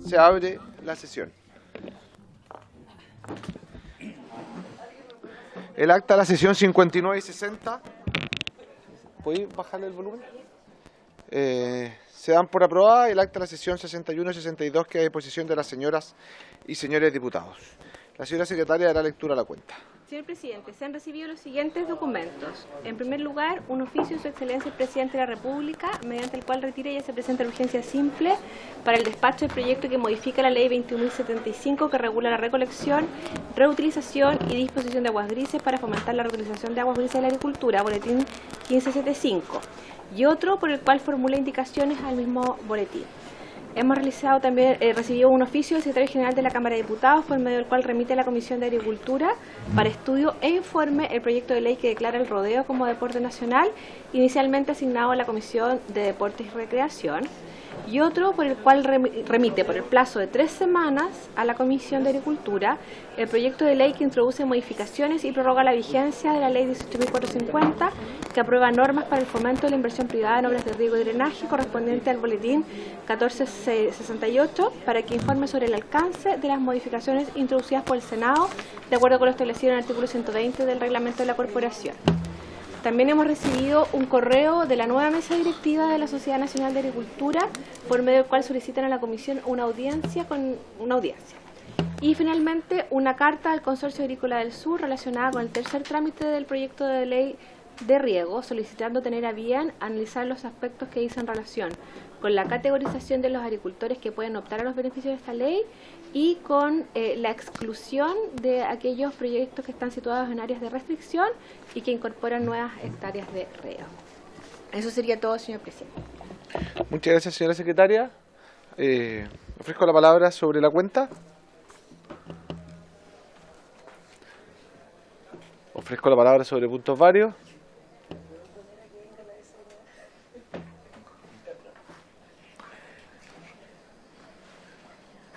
Se abre la sesión. El acta de la sesión 59 y 60. ¿Podéis bajarle el volumen? Se dan por aprobada. El acta de la sesión 61 y 62 queda a disposición de las señoras y señores diputados. La señora secretaria dará lectura a la cuenta. Señor presidente, se han recibido los siguientes documentos. En primer lugar, un oficio de su excelencia el presidente de la República, mediante el cual retira y se presenta la urgencia simple para el despacho del proyecto que modifica la ley 21.075 que regula la recolección, reutilización y disposición de aguas grises para fomentar la reutilización de aguas grises de la agricultura, boletín 1575, y otro por el cual formula indicaciones al mismo boletín. Hemos realizado también, recibido un oficio del secretario general de la Cámara de Diputados, por medio del cual remite a la Comisión de Agricultura para estudio e informe el proyecto de ley que declara el rodeo como deporte nacional, inicialmente asignado a la Comisión de Deportes y Recreación, y otro por el cual remite por el plazo de 3 semanas a la Comisión de Agricultura el proyecto de ley que introduce modificaciones y prorroga la vigencia de la Ley 18.450 que aprueba normas para el fomento de la inversión privada en obras de riego y drenaje correspondiente al boletín 1468 para que informe sobre el alcance de las modificaciones introducidas por el Senado de acuerdo con lo establecido en el artículo 120 del reglamento de la Corporación. También hemos recibido un correo de la nueva mesa directiva de la Sociedad Nacional de Agricultura, por medio del cual solicitan a la Comisión una audiencia. Y finalmente, una carta al Consorcio Agrícola del Sur relacionada con el tercer trámite del proyecto de ley de riego, solicitando tener a bien analizar los aspectos que dicen relación con la categorización de los agricultores que pueden optar a los beneficios de esta ley y con la exclusión de aquellos proyectos que están situados en áreas de restricción y que incorporan nuevas hectáreas de riego. Eso sería todo, señor presidente. Muchas gracias, señora secretaria. Ofrezco la palabra sobre la cuenta. Ofrezco la palabra sobre puntos varios.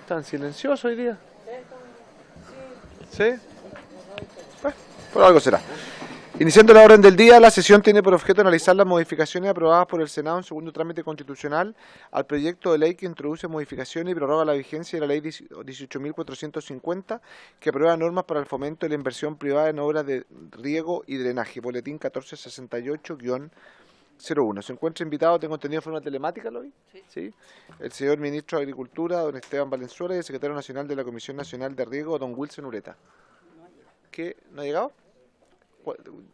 ¿Tan silencioso hoy día? ¿Sí? Bueno, por algo será. Iniciando la orden del día, la sesión tiene por objeto analizar las modificaciones aprobadas por el Senado en segundo trámite constitucional al proyecto de ley que introduce modificaciones y prorroga la vigencia de la ley 18.450 que aprueba normas para el fomento de la inversión privada en obras de riego y drenaje, boletín 1468-01. Se encuentra invitado, tengo entendido de forma telemática, ¿lo vi? Sí. El señor ministro de Agricultura, don Esteban Valenzuela, y el secretario nacional de la Comisión Nacional de Riego, don Wilson Ureta. ¿Qué? ¿No ha llegado?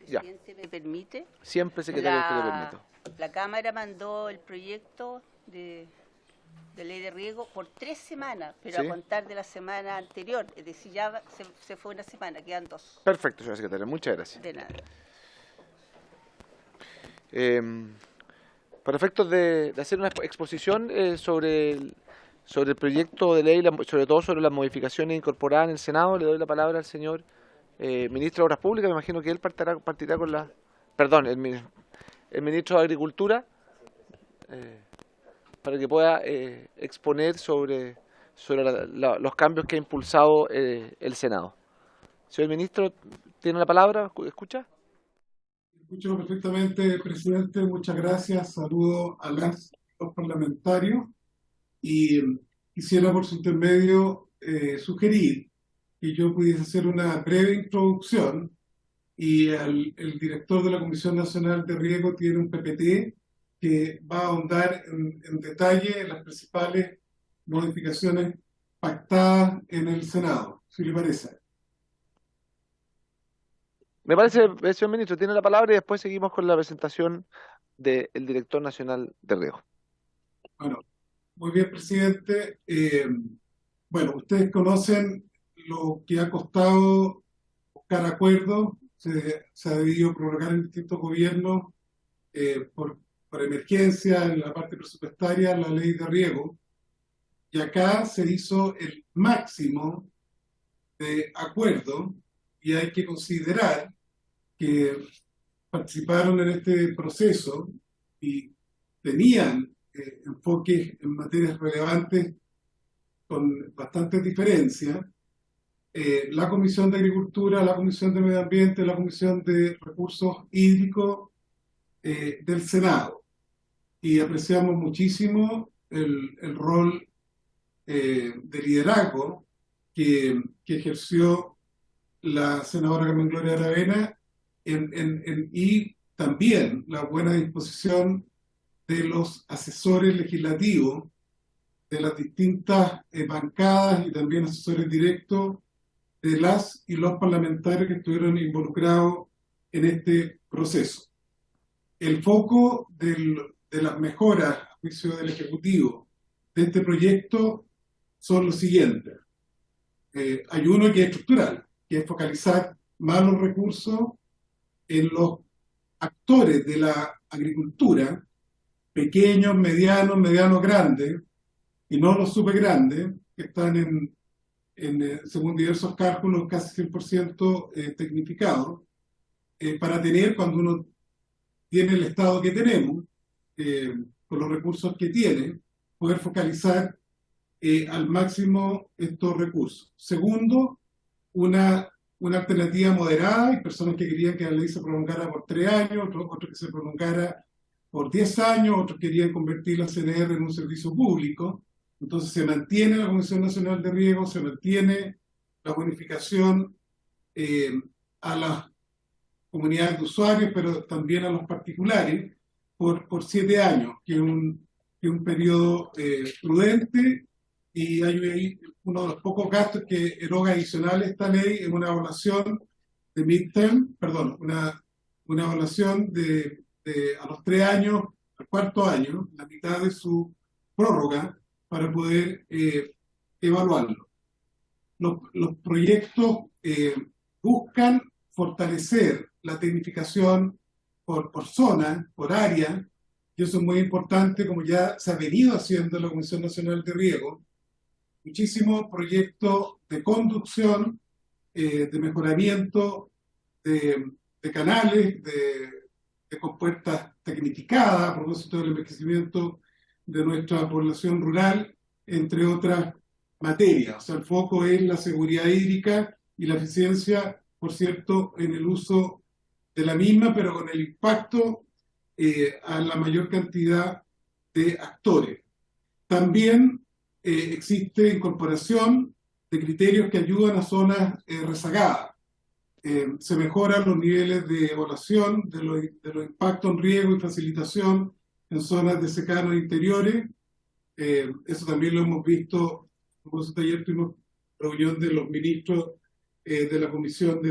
Ya. ¿Me permite? Siempre, secretario, que le permito. La Cámara mandó el proyecto de ley de riego por 3 semanas, pero ¿sí? A contar de la semana anterior, es decir, ya se fue una semana, quedan 2. Perfecto, señora secretaria, muchas gracias. De nada. Para efectos de hacer una exposición sobre el proyecto de ley, sobre todo sobre las modificaciones incorporadas en el Senado, le doy la palabra al señor ministro de Obras Públicas. Me imagino que él partirá con la... Perdón, el ministro de Agricultura, para que pueda exponer sobre los cambios que ha impulsado el Senado. Señor ministro, ¿tiene la palabra? ¿Escucha? Escucho perfectamente, presidente. Muchas gracias. Saludo a los parlamentarios y quisiera por su intermedio sugerir que yo pudiese hacer una breve introducción y el director de la Comisión Nacional de Riego tiene un PPT que va a ahondar en detalle en las principales modificaciones pactadas en el Senado, si le parece. Me parece, señor ministro, tiene la palabra y después seguimos con la presentación del director nacional de riego. Bueno, muy bien, presidente. Bueno, ustedes conocen lo que ha costado buscar acuerdos. Se ha debido prorrogar en distintos gobiernos por emergencia en la parte presupuestaria la ley de riego. Y acá se hizo el máximo de acuerdo y hay que considerar que participaron en este proceso y tenían enfoques en materias relevantes con bastantes diferencias, la Comisión de Agricultura, la Comisión de Medio Ambiente, la Comisión de Recursos Hídricos del Senado. Y apreciamos muchísimo el rol de liderazgo que ejerció la senadora Carmen Gloria Aravena y también la buena disposición de los asesores legislativos de las distintas bancadas y también asesores directos de las y los parlamentarios que estuvieron involucrados en este proceso. El foco de las mejoras, a juicio del Ejecutivo, de este proyecto son los siguientes. Hay uno que es estructural, que es focalizar más los recursos en los actores de la agricultura, pequeños, medianos, grandes, y no los super grandes, que están según diversos cálculos, casi 100% tecnificados, para tener, cuando uno tiene el estado que tenemos, con los recursos que tiene, poder focalizar al máximo estos recursos. Segundo, una alternativa moderada. Hay personas que querían que la ley se prolongara por 3 años, otros que se prolongara por 10 años, otros querían convertir la CNR en un servicio público. Entonces se mantiene la Comisión Nacional de Riego, se mantiene la bonificación a las comunidades de usuarios, pero también a los particulares, por 7 años, que es un periodo prudente, y hay ahí uno de los pocos gastos que eroga adicional esta ley en una evaluación de midterm, perdón, una evaluación a los 3 años, al 4.º año, la mitad de su prórroga, para poder evaluarlo. Los proyectos buscan fortalecer la tecnificación por zona, por área, y eso es muy importante, como ya se ha venido haciendo en la Comisión Nacional de Riego. Muchísimos proyectos de conducción, de mejoramiento de canales, de compuertas tecnificadas a propósito del envejecimiento de nuestra población rural, entre otras materias. O sea, el foco es la seguridad hídrica y la eficiencia, por cierto, en el uso de la misma, pero con el impacto a la mayor cantidad de actores. También existe incorporación de criterios que ayudan a zonas rezagadas. Se mejoran los niveles de evaluación de los impactos en riego y facilitación en zonas de secano interiores. Eso también lo hemos visto. Ayer tuvimos reunión de los ministros de la Comisión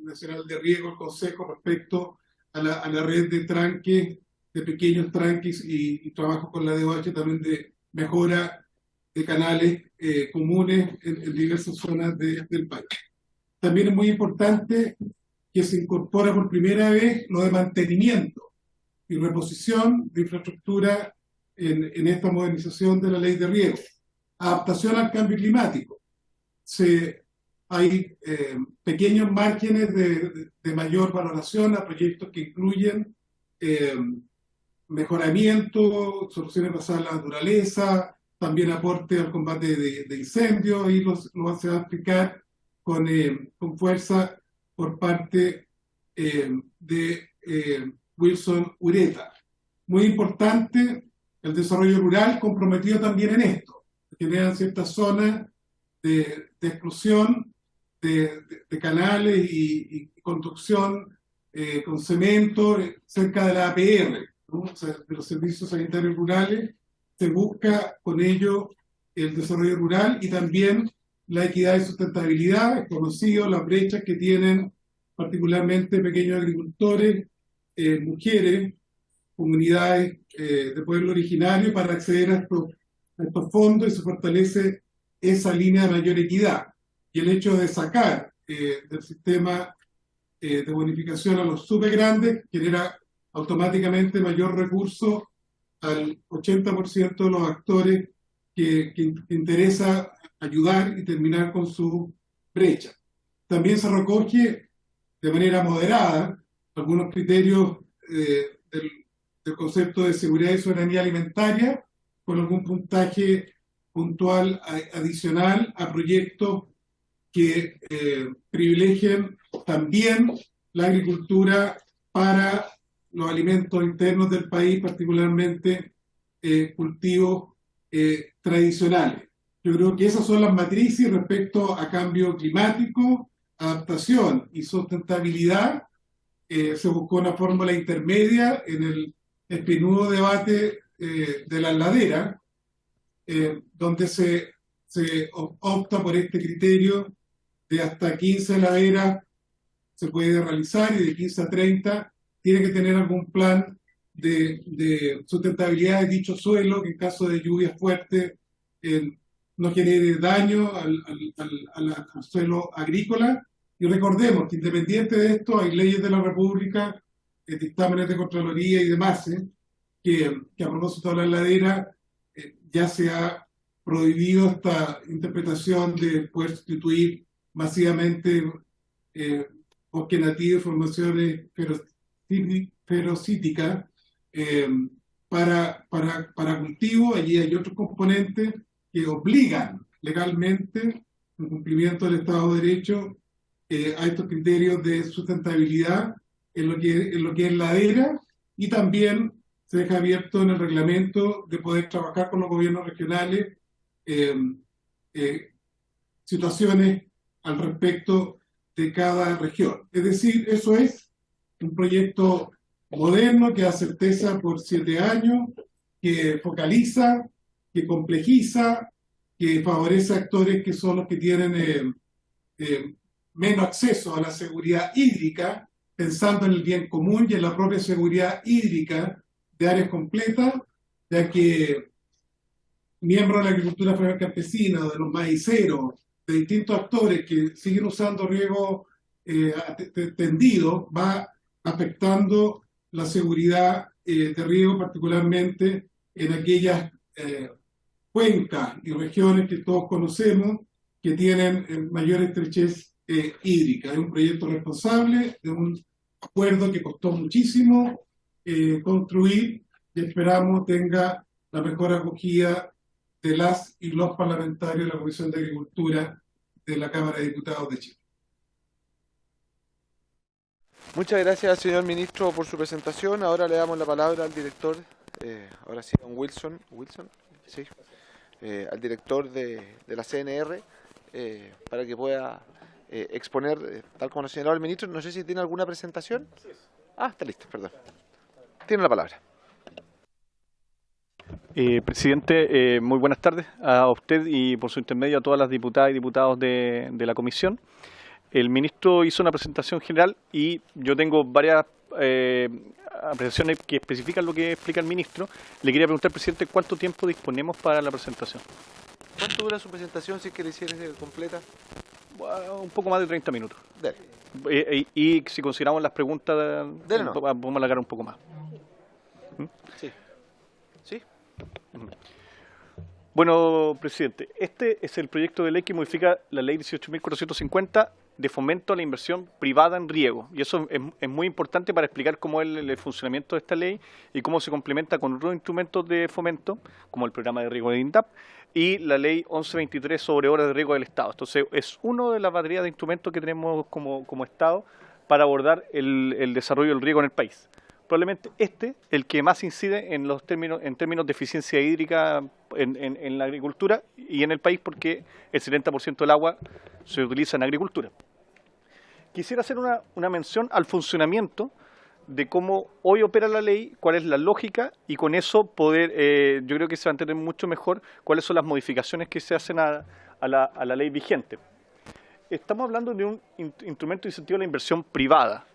Nacional de Riego, el Consejo, respecto a la red de tranques, de pequeños tranques y trabajo con la DOH también de mejora de canales comunes en diversas zonas del país. También es muy importante que se incorpora por primera vez lo de mantenimiento y reposición de infraestructura en esta modernización de la ley de riego. Adaptación al cambio climático. Hay pequeños márgenes de mayor valoración a proyectos que incluyen mejoramiento, soluciones basadas en la naturaleza, también aporte al combate de incendios, y se va a explicar con fuerza por parte de Wilson Ureta. Muy importante el desarrollo rural comprometido también en esto. Generan ciertas zonas de exclusión de canales y construcción con cemento cerca de la APR, ¿no? O sea, de los servicios sanitarios rurales. Se busca con ello el desarrollo rural y también la equidad y sustentabilidad. Es conocido las brechas que tienen particularmente pequeños agricultores, mujeres, comunidades de pueblo originario para acceder a estos fondos, y se fortalece esa línea de mayor equidad. Y el hecho de sacar del sistema de bonificación a los super grandes genera automáticamente mayor recurso al 80% de los actores que interesa ayudar y terminar con su brecha. También se recoge de manera moderada algunos criterios del concepto de seguridad y soberanía alimentaria, con algún puntaje puntual adicional a proyectos que privilegien también la agricultura para los alimentos internos del país, particularmente cultivos tradicionales. Yo creo que esas son las matrices respecto a cambio climático, adaptación y sustentabilidad. Se buscó una fórmula intermedia en el espinudo debate de la ladera, donde se opta por este criterio de hasta 15 laderas se puede realizar, y de 15 a 30 tiene que tener algún plan de sustentabilidad de dicho suelo, que en caso de lluvias fuertes no genere daño al suelo agrícola. Y recordemos que independiente de esto hay leyes de la República, dictámenes de Contraloría y demás, que a propósito de la ladera ya se ha prohibido esta interpretación de poder sustituir masivamente bosque nativo y formaciones ferocíticas para cultivo. Allí hay otros componentes que obligan legalmente, en cumplimiento del Estado de Derecho, a estos criterios de sustentabilidad en lo que es ladera, y también se deja abierto en el reglamento de poder trabajar con los gobiernos regionales situaciones al respecto de cada región. Es decir, eso es un proyecto moderno que da certeza por 7 años, que focaliza, que complejiza, que favorece a actores que son los que tienen menos acceso a la seguridad hídrica, pensando en el bien común y en la propia seguridad hídrica de áreas completas, ya que miembros de la agricultura familiar campesina, de los maiceros, de distintos actores que siguen usando riego tendido, va afectando la seguridad de riego, particularmente en aquellas cuencas y regiones que todos conocemos que tienen mayor estrechez hídrica. Es un proyecto responsable, de un acuerdo que costó muchísimo construir, y esperamos tenga la mejor acogida de las y los parlamentarios de la Comisión de Agricultura de la Cámara de Diputados de Chile. Muchas gracias, señor ministro, por su presentación. Ahora le damos la palabra al director, ahora sí, don Wilson, sí, al director de la CNR, para que pueda exponer, tal como lo señaló el ministro. No sé si tiene alguna presentación. Ah, está listo, perdón. Tiene la palabra. Presidente, muy buenas tardes a usted y por su intermedio a todas las diputadas y diputados de la comisión. El ministro hizo una presentación general y yo tengo varias apreciaciones que especifican lo que explica el ministro. Le quería preguntar, presidente, ¿cuánto tiempo disponemos para la presentación? ¿Cuánto dura su presentación, si es que la hiciera completa? Bueno, un poco más de 30 minutos. Dale. Y si consideramos las preguntas, no. podemos alargar un poco más. Sí. ¿Sí? Bueno, presidente, este es el proyecto de ley que modifica la ley 18.450 de fomento a la inversión privada en riego. Y eso es muy importante para explicar cómo es el funcionamiento de esta ley y cómo se complementa con otros instrumentos de fomento, como el programa de riego de INDAP y la ley 1123 sobre horas de riego del Estado. Entonces, es uno de la batería de instrumentos que tenemos como Estado para abordar el desarrollo del riego en el país. Probablemente el que más incide en términos de eficiencia hídrica en la agricultura y en el país, porque el 70% del agua se utiliza en agricultura. Quisiera hacer una mención al funcionamiento de cómo hoy opera la ley, cuál es la lógica, y con eso poder, yo creo que se va a entender mucho mejor cuáles son las modificaciones que se hacen a la ley vigente. Estamos hablando de un instrumento de incentivo a la inversión privada.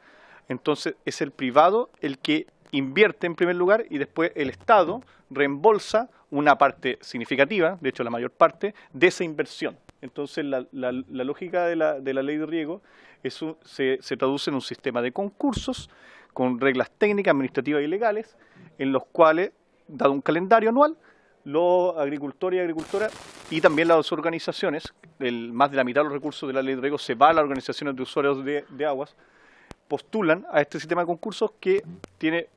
Entonces, es el privado el que invierte en primer lugar y después el Estado reembolsa una parte significativa, de hecho la mayor parte, de esa inversión. Entonces, la lógica de la ley de riego se traduce en un sistema de concursos con reglas técnicas, administrativas y legales, en los cuales, dado un calendario anual, los agricultores y agricultoras y también las organizaciones, más de la mitad de los recursos de la ley de riego se va a las organizaciones de usuarios de aguas, postulan a este sistema de concursos que tiene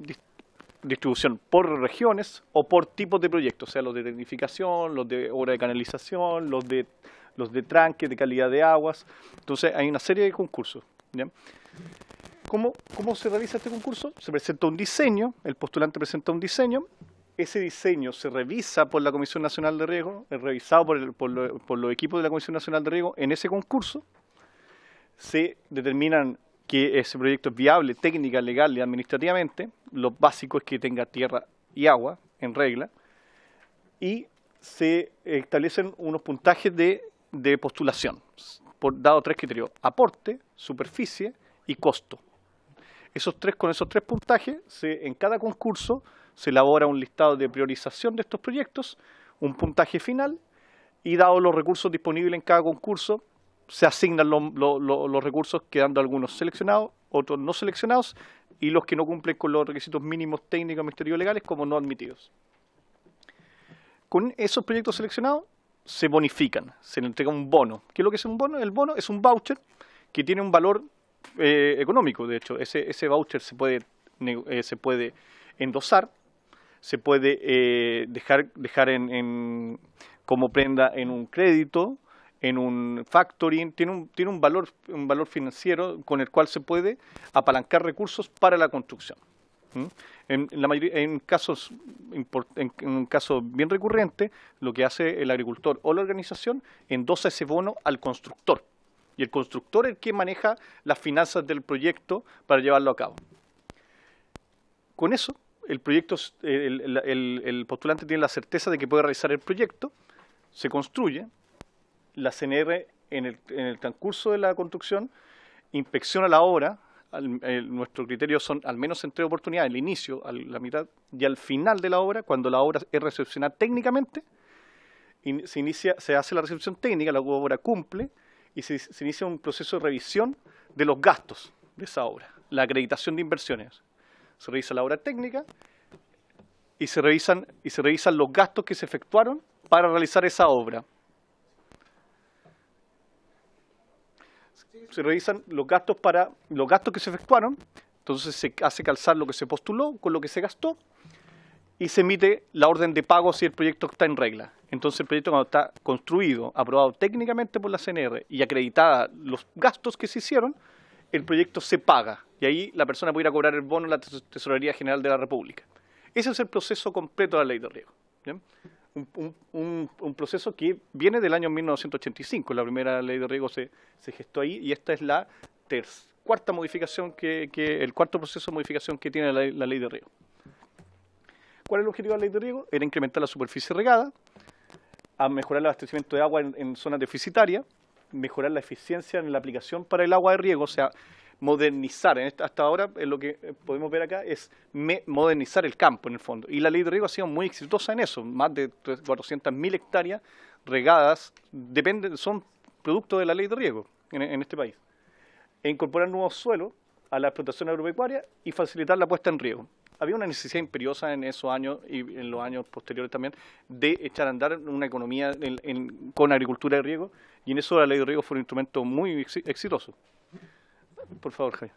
distribución por regiones o por tipos de proyectos, o sea, los de tecnificación, los de obra de canalización, los de tranque, de calidad de aguas. Entonces hay una serie de concursos, ¿ya? ¿Cómo se realiza este concurso? Se presenta un diseño, el postulante presenta un diseño, ese diseño se revisa por la Comisión Nacional de Riego, es revisado por los equipos de la Comisión Nacional de Riego en ese concurso, se determinan que ese proyecto es viable técnica, legal y administrativamente, lo básico es que tenga tierra y agua en regla, y se establecen unos puntajes de postulación, dado 3 criterios: aporte, superficie y costo. Con esos 3 puntajes, en cada concurso se elabora un listado de priorización de estos proyectos, un puntaje final, y dados los recursos disponibles en cada concurso, se asignan los recursos, quedando algunos seleccionados, otros no seleccionados, y los que no cumplen con los requisitos mínimos técnicos, administrativos, legales, como no admitidos. Con esos proyectos seleccionados se bonifican, se le entrega un bono. ¿Qué es lo que es un bono? El bono es un voucher que tiene un valor económico. De hecho, ese voucher se puede endosar, se puede dejar como prenda en un crédito, en un factoring, tiene un valor financiero con el cual se puede apalancar recursos para la construcción. En un caso bien recurrente, lo que hace el agricultor o la organización, endosa ese bono al constructor. Y el constructor es el que maneja las finanzas del proyecto para llevarlo a cabo. Con eso, el postulante tiene la certeza de que puede realizar el proyecto, se construye, la CNR en el transcurso de la construcción inspecciona la obra. Nuestro criterio son al menos en 3 oportunidades: al inicio, a la mitad y al final de la obra. Cuando la obra es recepcionada técnicamente, se hace la recepción técnica, la obra cumple, y se inicia un proceso de revisión de los gastos de esa obra, la acreditación de inversiones. Se revisa la obra técnica y se revisan los gastos que se efectuaron para realizar esa obra. Se revisan los gastos que se efectuaron, entonces se hace calzar lo que se postuló con lo que se gastó y se emite la orden de pago si el proyecto está en regla. Entonces el proyecto, cuando está construido, aprobado técnicamente por la CNR y acreditada los gastos que se hicieron, el proyecto se paga y ahí la persona puede ir a cobrar el bono en la Tesorería General de la República. Ese es el proceso completo de la Ley de Riego. ¿Bien? Un proceso que viene del año 1985. La primera Ley de Riego se gestó ahí y esta es la cuarta modificación, el cuarto proceso de modificación que tiene la Ley de Riego. ¿Cuál es el objetivo de la Ley de Riego? Era incrementar la superficie regada, a mejorar el abastecimiento de agua en zonas deficitarias, mejorar la eficiencia en la aplicación para el agua de riego, o sea, modernizar. Hasta ahora lo que podemos ver acá es modernizar el campo en el fondo. Y la Ley de Riego ha sido muy exitosa en eso. Más de 400.000 hectáreas regadas son producto de la Ley de Riego en este país. E incorporar nuevos suelos a la explotación agropecuaria y facilitar la puesta en riego. Había una necesidad imperiosa en esos años y en los años posteriores también de echar a andar una economía con agricultura de riego, y en eso la Ley de Riego fue un instrumento muy exitoso. Por favor, Javier.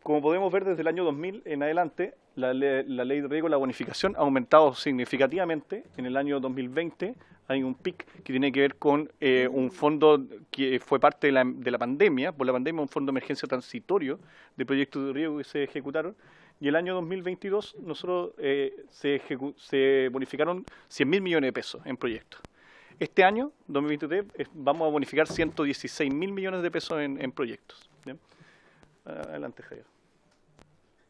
Como podemos ver, desde el año 2000 en adelante, la Ley de Riego, la bonificación ha aumentado significativamente. En el año 2020 hay un PIC que tiene que ver con un fondo que fue parte de la pandemia, por la pandemia, un fondo de emergencia transitorio de proyectos de riego que se ejecutaron. Y el año 2022 nosotros se bonificaron 100.000 millones de pesos en proyectos. Este año, 2023, vamos a bonificar 116.000 millones de pesos en proyectos. ¿Bien? Adelante, Javier.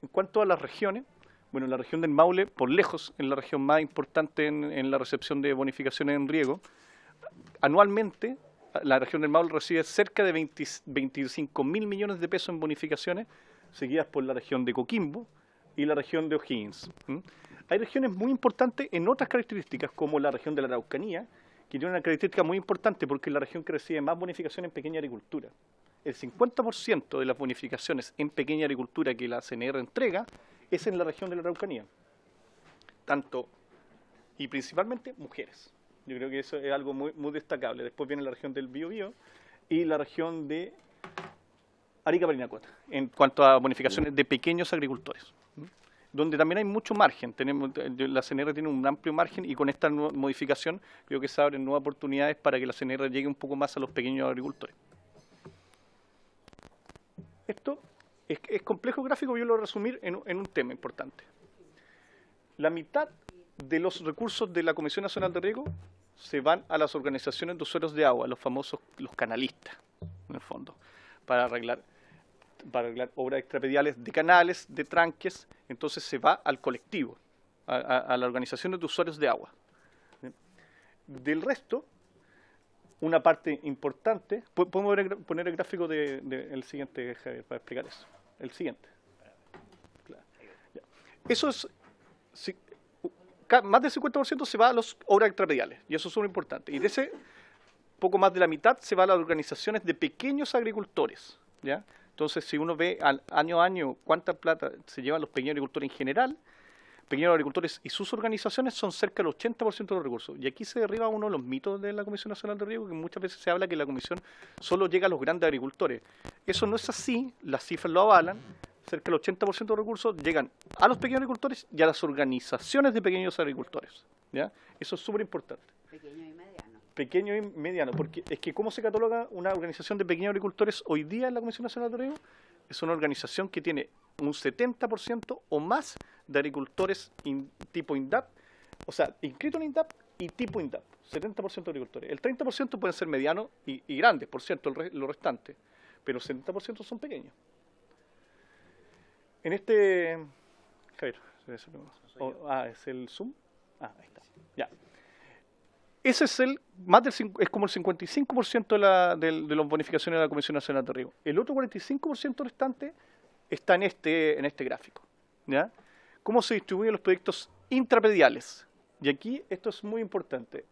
En cuanto a las regiones, bueno, la región del Maule, por lejos, es la región más importante en la recepción de bonificaciones en riego. Anualmente, la región del Maule recibe cerca de 25.000 millones de pesos en bonificaciones, seguidas por la región de Coquimbo y la región de O'Higgins. Hay regiones muy importantes en otras características, como la región de la Araucanía, que tiene una característica muy importante porque es la región que recibe más bonificación en pequeña agricultura. El 50% de las bonificaciones en pequeña agricultura que la CNR entrega es en la región de la Araucanía. Y principalmente mujeres. Yo creo que eso es algo muy, muy destacable. Después viene la región del Biobío y la región de Arica Parinacota, en cuanto a bonificaciones de pequeños agricultores. donde también hay mucho margen. La CNR tiene un amplio margen y con esta modificación creo que se abren nuevas oportunidades para que la CNR llegue un poco más a los pequeños agricultores. Esto es complejo gráfico, yo lo voy a resumir en un tema importante. La mitad de los recursos de la Comisión Nacional de Riego se van a las organizaciones de usuarios de agua, los canalistas, en el fondo, para arreglar obras extrapediales de canales, de tranques. Entonces se va al colectivo, a las organizaciones de usuarios de agua. Del resto, una parte importante, podemos poner el gráfico el siguiente, Javier, para explicar eso. El siguiente. Claro. Eso es, más del 50% se va a las obras extrapediales, y eso es muy importante. Y de ese, poco más de la mitad se va a las organizaciones de pequeños agricultores, ¿ya? Entonces, si uno ve año a año cuánta plata se llevan los pequeños agricultores en general, pequeños agricultores y sus organizaciones son cerca del 80% de los recursos. Y aquí se derriba uno de los mitos de la Comisión Nacional de Riego, que muchas veces se habla que la Comisión solo llega a los grandes agricultores. Eso no es así, las cifras lo avalan. Cerca del 80% de los recursos llegan a los pequeños agricultores y a las organizaciones de pequeños agricultores, ¿ya? Eso es súper importante. Pequeño y mediano. Pequeño y mediano, porque es que ¿cómo se cataloga una organización de pequeños agricultores hoy día en la Comisión Nacional de Riego? Es una organización que tiene un 70% o más de agricultores tipo INDAP, o sea, inscrito en INDAP y tipo INDAP, 70% de agricultores. El 30% pueden ser medianos y grandes, por cierto, lo restante, pero el 70% son pequeños. En este... Javier, ¿es el Zoom? Ahí está, ya. Ese es es como el 55% de las bonificaciones de la Comisión Nacional de Riego. El otro 45% restante está en este gráfico, ¿ya? ¿Cómo se distribuyen los proyectos intrapediales? Y aquí esto es muy importante.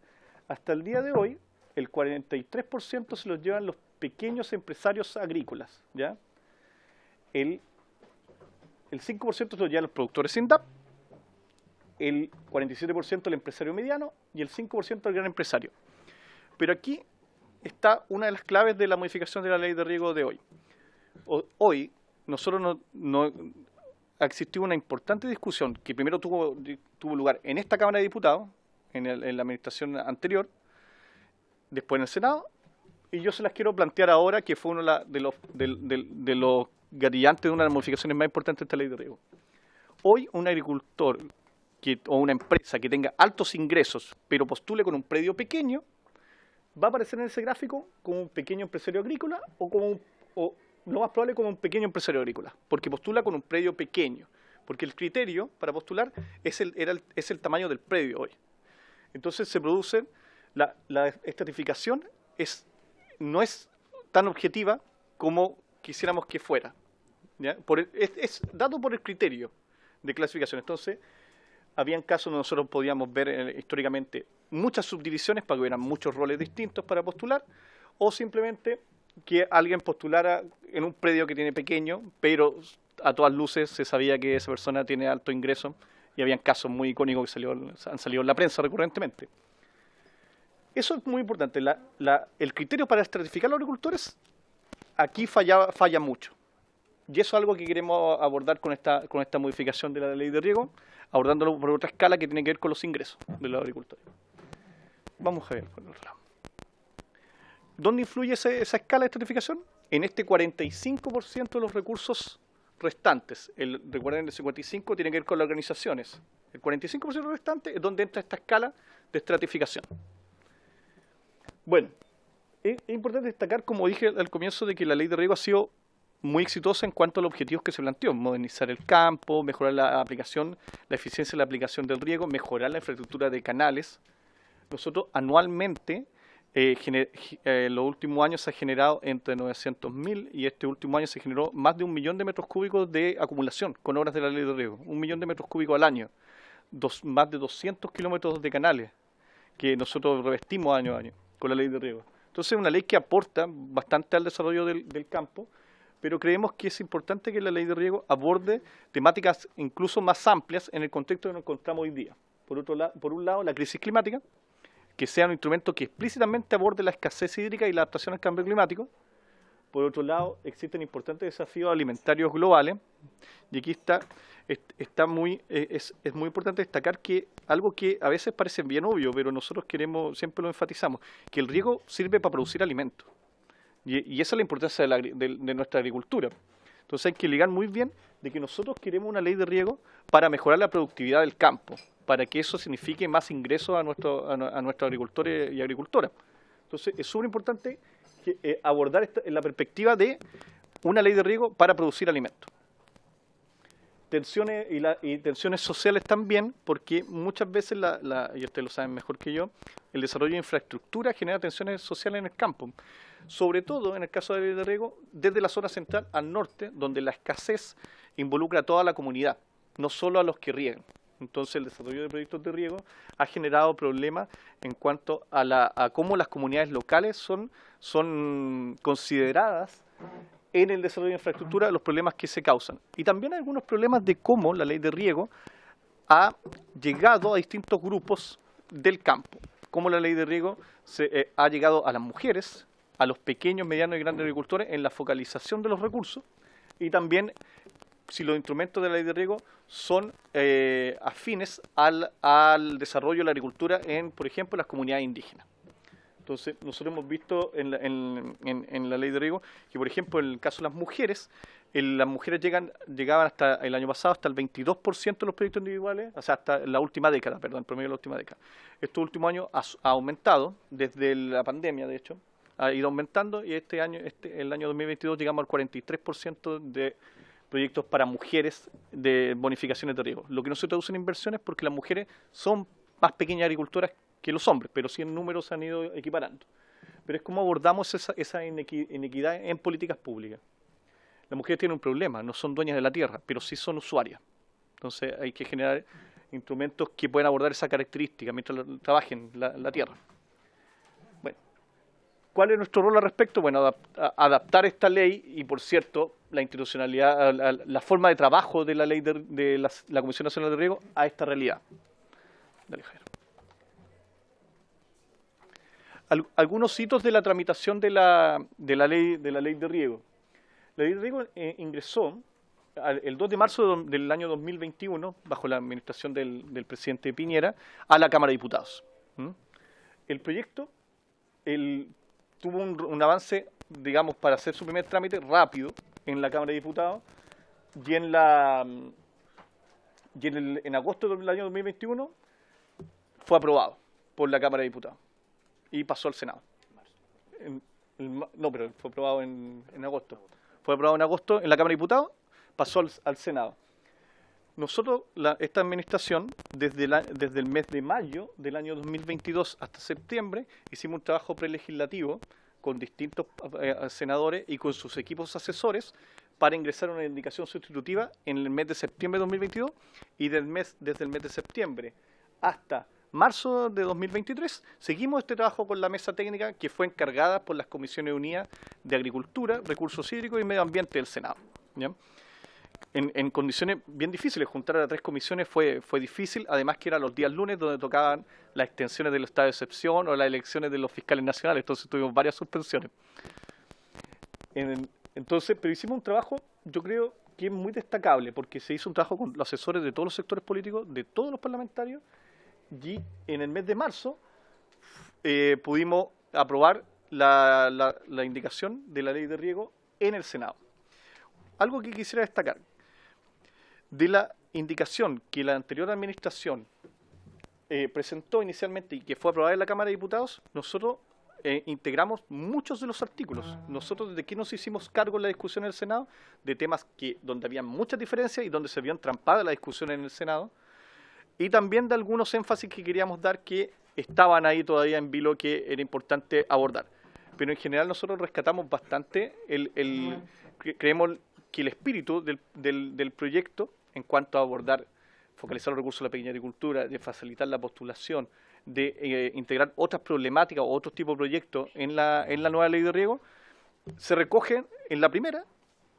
Hasta el día de hoy, el 43% se los llevan los pequeños empresarios agrícolas, ¿ya? El 5% se los llevan los productores INDAP, el 47% el empresario mediano y el 5% el gran empresario. Pero aquí está una de las claves de la modificación de la ley de riego de hoy. Hoy nosotros ha existido una importante discusión que primero tuvo lugar en esta Cámara de Diputados, en la administración anterior, después en el Senado, y yo se las quiero plantear ahora, que fue uno de los gatillantes de una de las modificaciones más importantes de esta ley de riego. Hoy un agricultor o una empresa que tenga altos ingresos, pero postule con un predio pequeño, va a aparecer en ese gráfico como un pequeño empresario agrícola o lo más probable como un pequeño empresario agrícola, porque postula con un predio pequeño, porque el criterio para postular es el tamaño del predio hoy. Entonces se produce, la estratificación no es tan objetiva como quisiéramos que fuera, ¿ya? Es dado por el criterio de clasificación. Entonces, habían casos donde nosotros podíamos ver históricamente muchas subdivisiones para que hubieran muchos roles distintos para postular, o simplemente que alguien postulara en un predio que tiene pequeño, pero a todas luces se sabía que esa persona tiene alto ingreso, y habían casos muy icónicos que han salido en la prensa recurrentemente. Eso es muy importante. El criterio para estratificar a los agricultores aquí falla mucho. Y eso es algo que queremos abordar con esta modificación de la ley de riego, abordándolo por otra escala que tiene que ver con los ingresos de los agricultores. Vamos a ver por el otro lado. ¿Dónde influye esa escala de estratificación? En este 45% de los recursos restantes. Recuerden, el 55% tiene que ver con las organizaciones. El 45% restante es donde entra esta escala de estratificación. Bueno, es importante destacar, como dije al comienzo, de que la ley de riego ha sido muy exitosa en cuanto a los objetivos que se planteó: modernizar el campo, mejorar la eficiencia de la aplicación del riego, mejorar la infraestructura de canales. Nosotros anualmente, los últimos años se ha generado entre 900.000 y este último año se generó más de 1 millón de metros cúbicos de acumulación con obras de la ley de riego. 1 millón de metros cúbicos al año. Más de 200 kilómetros de canales que nosotros revestimos año a año con la ley de riego. Entonces es una ley que aporta bastante al desarrollo del campo, pero creemos que es importante que la ley de riego aborde temáticas incluso más amplias en el contexto que nos encontramos hoy día. Por un lado, la crisis climática, que sea un instrumento que explícitamente aborde la escasez hídrica y la adaptación al cambio climático. Por otro lado, existen importantes desafíos alimentarios globales, y aquí está está muy, es muy importante destacar que algo que a veces parece bien obvio, pero nosotros siempre lo enfatizamos, que el riego sirve para producir alimentos. Y esa es la importancia de nuestra agricultura. Entonces hay que ligar muy bien de que nosotros queremos una ley de riego para mejorar la productividad del campo, para que eso signifique más ingresos a nuestros agricultores y agricultoras. Entonces es súper importante abordar en la perspectiva de una ley de riego para producir alimentos. Tensiones y tensiones sociales también, porque muchas veces, y ustedes lo saben mejor que yo, el desarrollo de infraestructura genera tensiones sociales en el campo. Sobre todo en el caso de la ley de riego, desde la zona central al norte, donde la escasez involucra a toda la comunidad, no solo a los que riegan. Entonces el desarrollo de proyectos de riego ha generado problemas en cuanto a cómo las comunidades locales son consideradas en el desarrollo de infraestructura, los problemas que se causan. Y también hay algunos problemas de cómo la ley de riego ha llegado a distintos grupos del campo. Cómo la ley de riego ha llegado a las mujeres, a los pequeños, medianos y grandes agricultores en la focalización de los recursos, y también si los instrumentos de la ley de riego son afines al desarrollo de la agricultura en, por ejemplo, las comunidades indígenas. Entonces, nosotros hemos visto en la ley de riego que, por ejemplo, en el caso de las mujeres llegaban hasta el año pasado hasta el 22% de los proyectos individuales, o sea, hasta la última década, perdón, el promedio de la última década. Estos últimos años ha aumentado, desde la pandemia, de hecho, ha ido aumentando, y el año 2022 llegamos al 43% de proyectos para mujeres de bonificaciones de riego. Lo que no se traduce en inversiones porque las mujeres son más pequeñas agricultoras que los hombres, pero sí en números se han ido equiparando. Pero es como abordamos esa inequidad en políticas públicas. Las mujeres tienen un problema, no son dueñas de la tierra, pero sí son usuarias. Entonces hay que generar instrumentos que puedan abordar esa característica mientras trabajen la tierra. Bueno, ¿cuál es nuestro rol al respecto? Bueno, adaptar esta ley y, por cierto, la institucionalidad, la forma de trabajo de la ley de la Comisión Nacional de Riego a esta realidad. Dale, Javier. Algunos hitos de la tramitación de la ley de riego. La ley de riego ingresó el 2 de marzo del año 2021, bajo la administración del presidente Piñera, a la Cámara de Diputados. El proyecto tuvo un avance, digamos, para hacer su primer trámite rápido en la Cámara de Diputados, y en agosto del año 2021 fue aprobado por la Cámara de Diputados y pasó al Senado. No, pero fue aprobado en agosto. Fue aprobado en agosto en la Cámara de Diputados, pasó al Senado. Nosotros, esta administración, desde el mes de mayo del año 2022 hasta septiembre, hicimos un trabajo prelegislativo con distintos senadores y con sus equipos asesores para ingresar una indicación sustitutiva en el mes de septiembre de 2022, y desde el mes de septiembre hasta marzo de 2023 seguimos este trabajo con la mesa técnica que fue encargada por las Comisiones Unidas de Agricultura, Recursos Hídricos y Medio Ambiente del Senado. ¿Ya? En condiciones bien difíciles, juntar a 3 comisiones fue difícil, además que eran los días lunes donde tocaban las extensiones del estado de excepción o las elecciones de los fiscales nacionales, entonces tuvimos varias suspensiones. Pero hicimos un trabajo, yo creo que es muy destacable, porque se hizo un trabajo con los asesores de todos los sectores políticos, de todos los parlamentarios, y en el mes de marzo pudimos aprobar la indicación de la ley de riego en el Senado. Algo que quisiera destacar, de la indicación que la anterior administración presentó inicialmente y que fue aprobada en la Cámara de Diputados, nosotros integramos muchos de los artículos. Nosotros, ¿de qué nos hicimos cargo en la discusión en el Senado? De temas donde había muchas diferencias y donde se vio entrampada la discusión en el Senado, y también de algunos énfasis que queríamos dar que estaban ahí todavía en vilo, que era importante abordar. Pero en general nosotros rescatamos bastante, creemos que el espíritu del proyecto en cuanto a abordar, focalizar los recursos de la pequeña agricultura, de facilitar la postulación, de integrar otras problemáticas o otros tipos de proyectos en la nueva ley de riego, se recogen en la primera,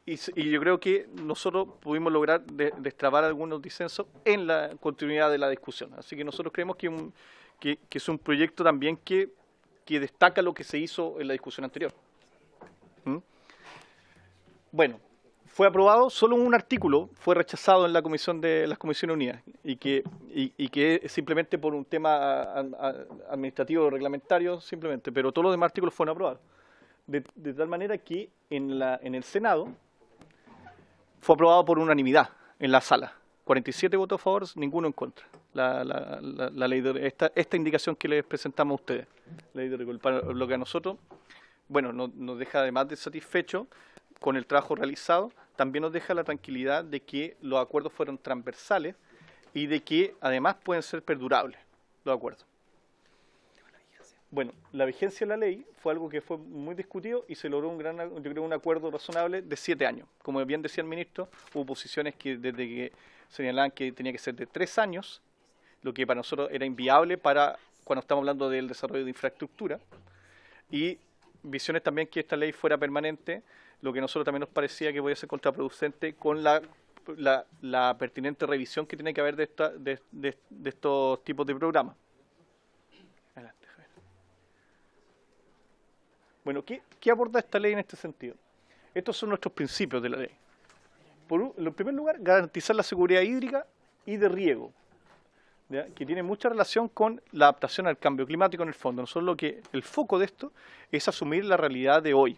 y yo creo que nosotros pudimos lograr destrabar algunos disensos en la continuidad de la discusión. Así que nosotros creemos que es un proyecto también que destaca lo que se hizo en la discusión anterior. Bueno, fue aprobado, solo un artículo fue rechazado en la Comisión de las Comisiones Unidas y que simplemente por un tema administrativo reglamentario simplemente, pero todos los demás artículos fueron aprobados. De tal manera que en el Senado fue aprobado por unanimidad en la sala. 47 votos a favor, ninguno en contra. La ley de esta indicación que les presentamos a ustedes. La ley de riego, lo que a nosotros, bueno, nos deja además de satisfecho con el trabajo realizado, también nos deja la tranquilidad de que los acuerdos fueron transversales y de que además pueden ser perdurables los acuerdos. Bueno, la vigencia de la ley fue algo que fue muy discutido y se logró yo creo, un acuerdo razonable de 7 años. Como bien decía el ministro, hubo posiciones que desde que señalaban que tenía que ser de 3 años, lo que para nosotros era inviable para cuando estamos hablando del desarrollo de infraestructura, y visiones también que esta ley fuera permanente, lo que a nosotros también nos parecía que podía ser contraproducente con la pertinente revisión que tiene que haber de estos tipos de programas. Adelante, Javier. Bueno, ¿qué aborda esta ley en este sentido? Estos son nuestros principios de la ley. En primer lugar, garantizar la seguridad hídrica y de riego, ¿ya? Que tiene mucha relación con la adaptación al cambio climático en el fondo. Nosotros el foco de esto es asumir la realidad de hoy.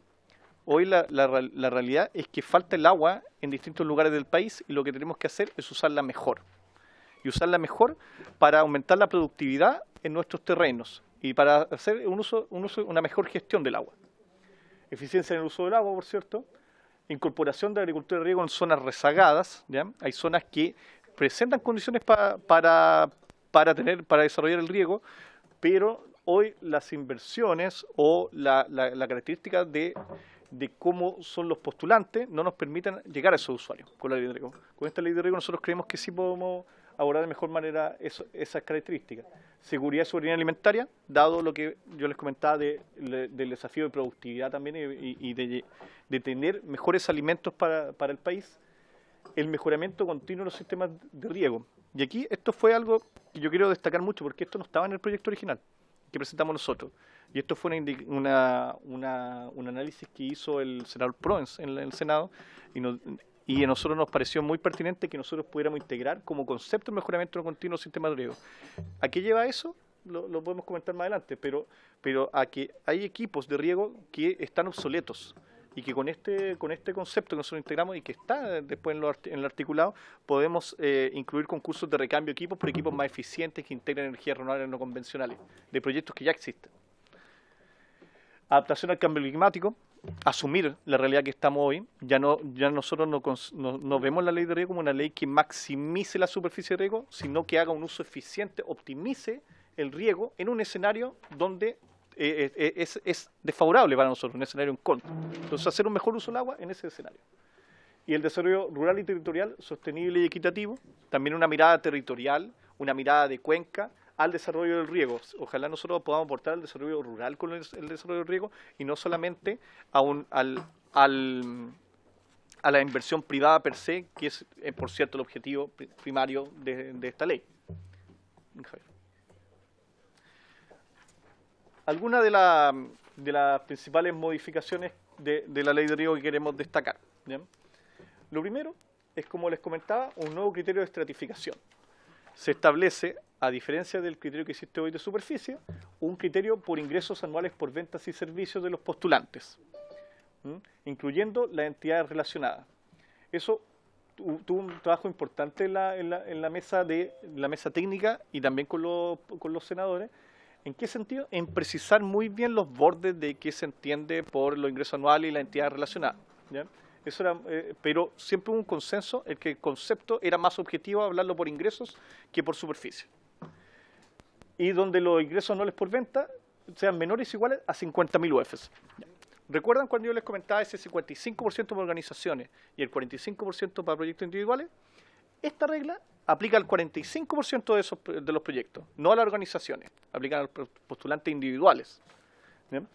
Hoy la realidad es que falta el agua en distintos lugares del país y lo que tenemos que hacer es usarla mejor. Y usarla mejor para aumentar la productividad en nuestros terrenos y para hacer una mejor gestión del agua. Eficiencia en el uso del agua, por cierto. Incorporación de agricultura de riego en zonas rezagadas, ¿ya? Hay zonas que presentan condiciones para desarrollar el riego, pero hoy las inversiones o la característica de cómo son los postulantes no nos permiten llegar a esos usuarios con la ley de riego. Con esta ley de riego nosotros creemos que sí podemos abordar de mejor manera esas características. Seguridad y soberanía alimentaria, dado lo que yo les comentaba del desafío de productividad también y de tener mejores alimentos para el país. El mejoramiento continuo de los sistemas de riego. Y aquí esto fue algo que yo quiero destacar mucho porque esto no estaba en el proyecto original que presentamos nosotros. Y esto fue un análisis que hizo el senador Proens en el Senado y a nosotros nos pareció muy pertinente que nosotros pudiéramos integrar como concepto el mejoramiento continuo de los sistemas de riego. ¿A qué lleva eso? Lo podemos comentar más adelante, pero a que hay equipos de riego que están obsoletos y que con este concepto que nosotros integramos y que está después en el articulado, podemos incluir concursos de recambio de equipos por equipos más eficientes que integran energías renovables no convencionales, de proyectos que ya existen. Adaptación al cambio climático, asumir la realidad que estamos hoy. Ya nosotros no vemos la ley de riego como una ley que maximice la superficie de riego, sino que haga un uso eficiente, optimice el riego en un escenario donde es desfavorable para nosotros, un escenario en contra. Entonces, hacer un mejor uso del agua en ese escenario. Y el desarrollo rural y territorial sostenible y equitativo, también una mirada territorial, una mirada de cuenca al desarrollo del riego. Ojalá nosotros podamos aportar al desarrollo rural con el desarrollo del riego y no solamente a la inversión privada per se, que es, por cierto, el objetivo primario de esta ley. Javier. Algunas de las principales modificaciones de la ley de riego que queremos destacar, ¿ya? Lo primero es, como les comentaba, un nuevo criterio de estratificación. Se establece, a diferencia del criterio que existe hoy de superficie, un criterio por ingresos anuales por ventas y servicios de los postulantes, incluyendo las entidades relacionadas. Eso tuvo un trabajo importante en la mesa técnica y también con los senadores. ¿En qué sentido? En precisar muy bien los bordes de qué se entiende por los ingresos anuales y la entidad relacionada, ¿ya? Eso era, pero siempre hubo un consenso en que el concepto era más objetivo hablarlo por ingresos que por superficie. Y donde los ingresos anuales por venta sean menores o iguales a 50.000 UFs. ¿Recuerdan cuando yo les comentaba ese 55% para organizaciones y el 45% para proyectos individuales? Esta regla aplica al 45% de los proyectos, no a las organizaciones, aplican a los postulantes individuales. ¿Bien?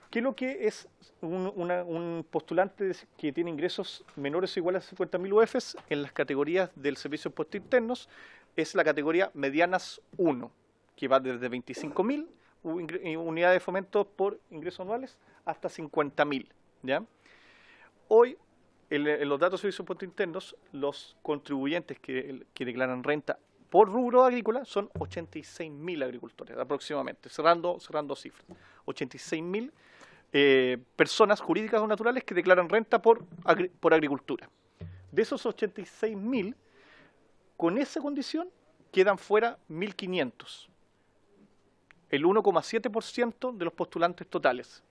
¿Qué es lo que es un postulante que tiene ingresos menores o iguales a 50.000 UFs en las categorías del Servicio de Impuestos Internos? Es la categoría medianas 1, que va desde 25.000 unidades de fomento por ingresos anuales hasta 50.000. ¿Ya? Hoy en los datos de servicios de impuestos internos, los contribuyentes que declaran renta por rubro agrícola son 86.000 agricultores aproximadamente, cerrando cifras. 86.000 personas jurídicas o naturales que declaran renta por agricultura. De esos 86.000, con esa condición quedan fuera 1.500. El 1,7% de los postulantes totales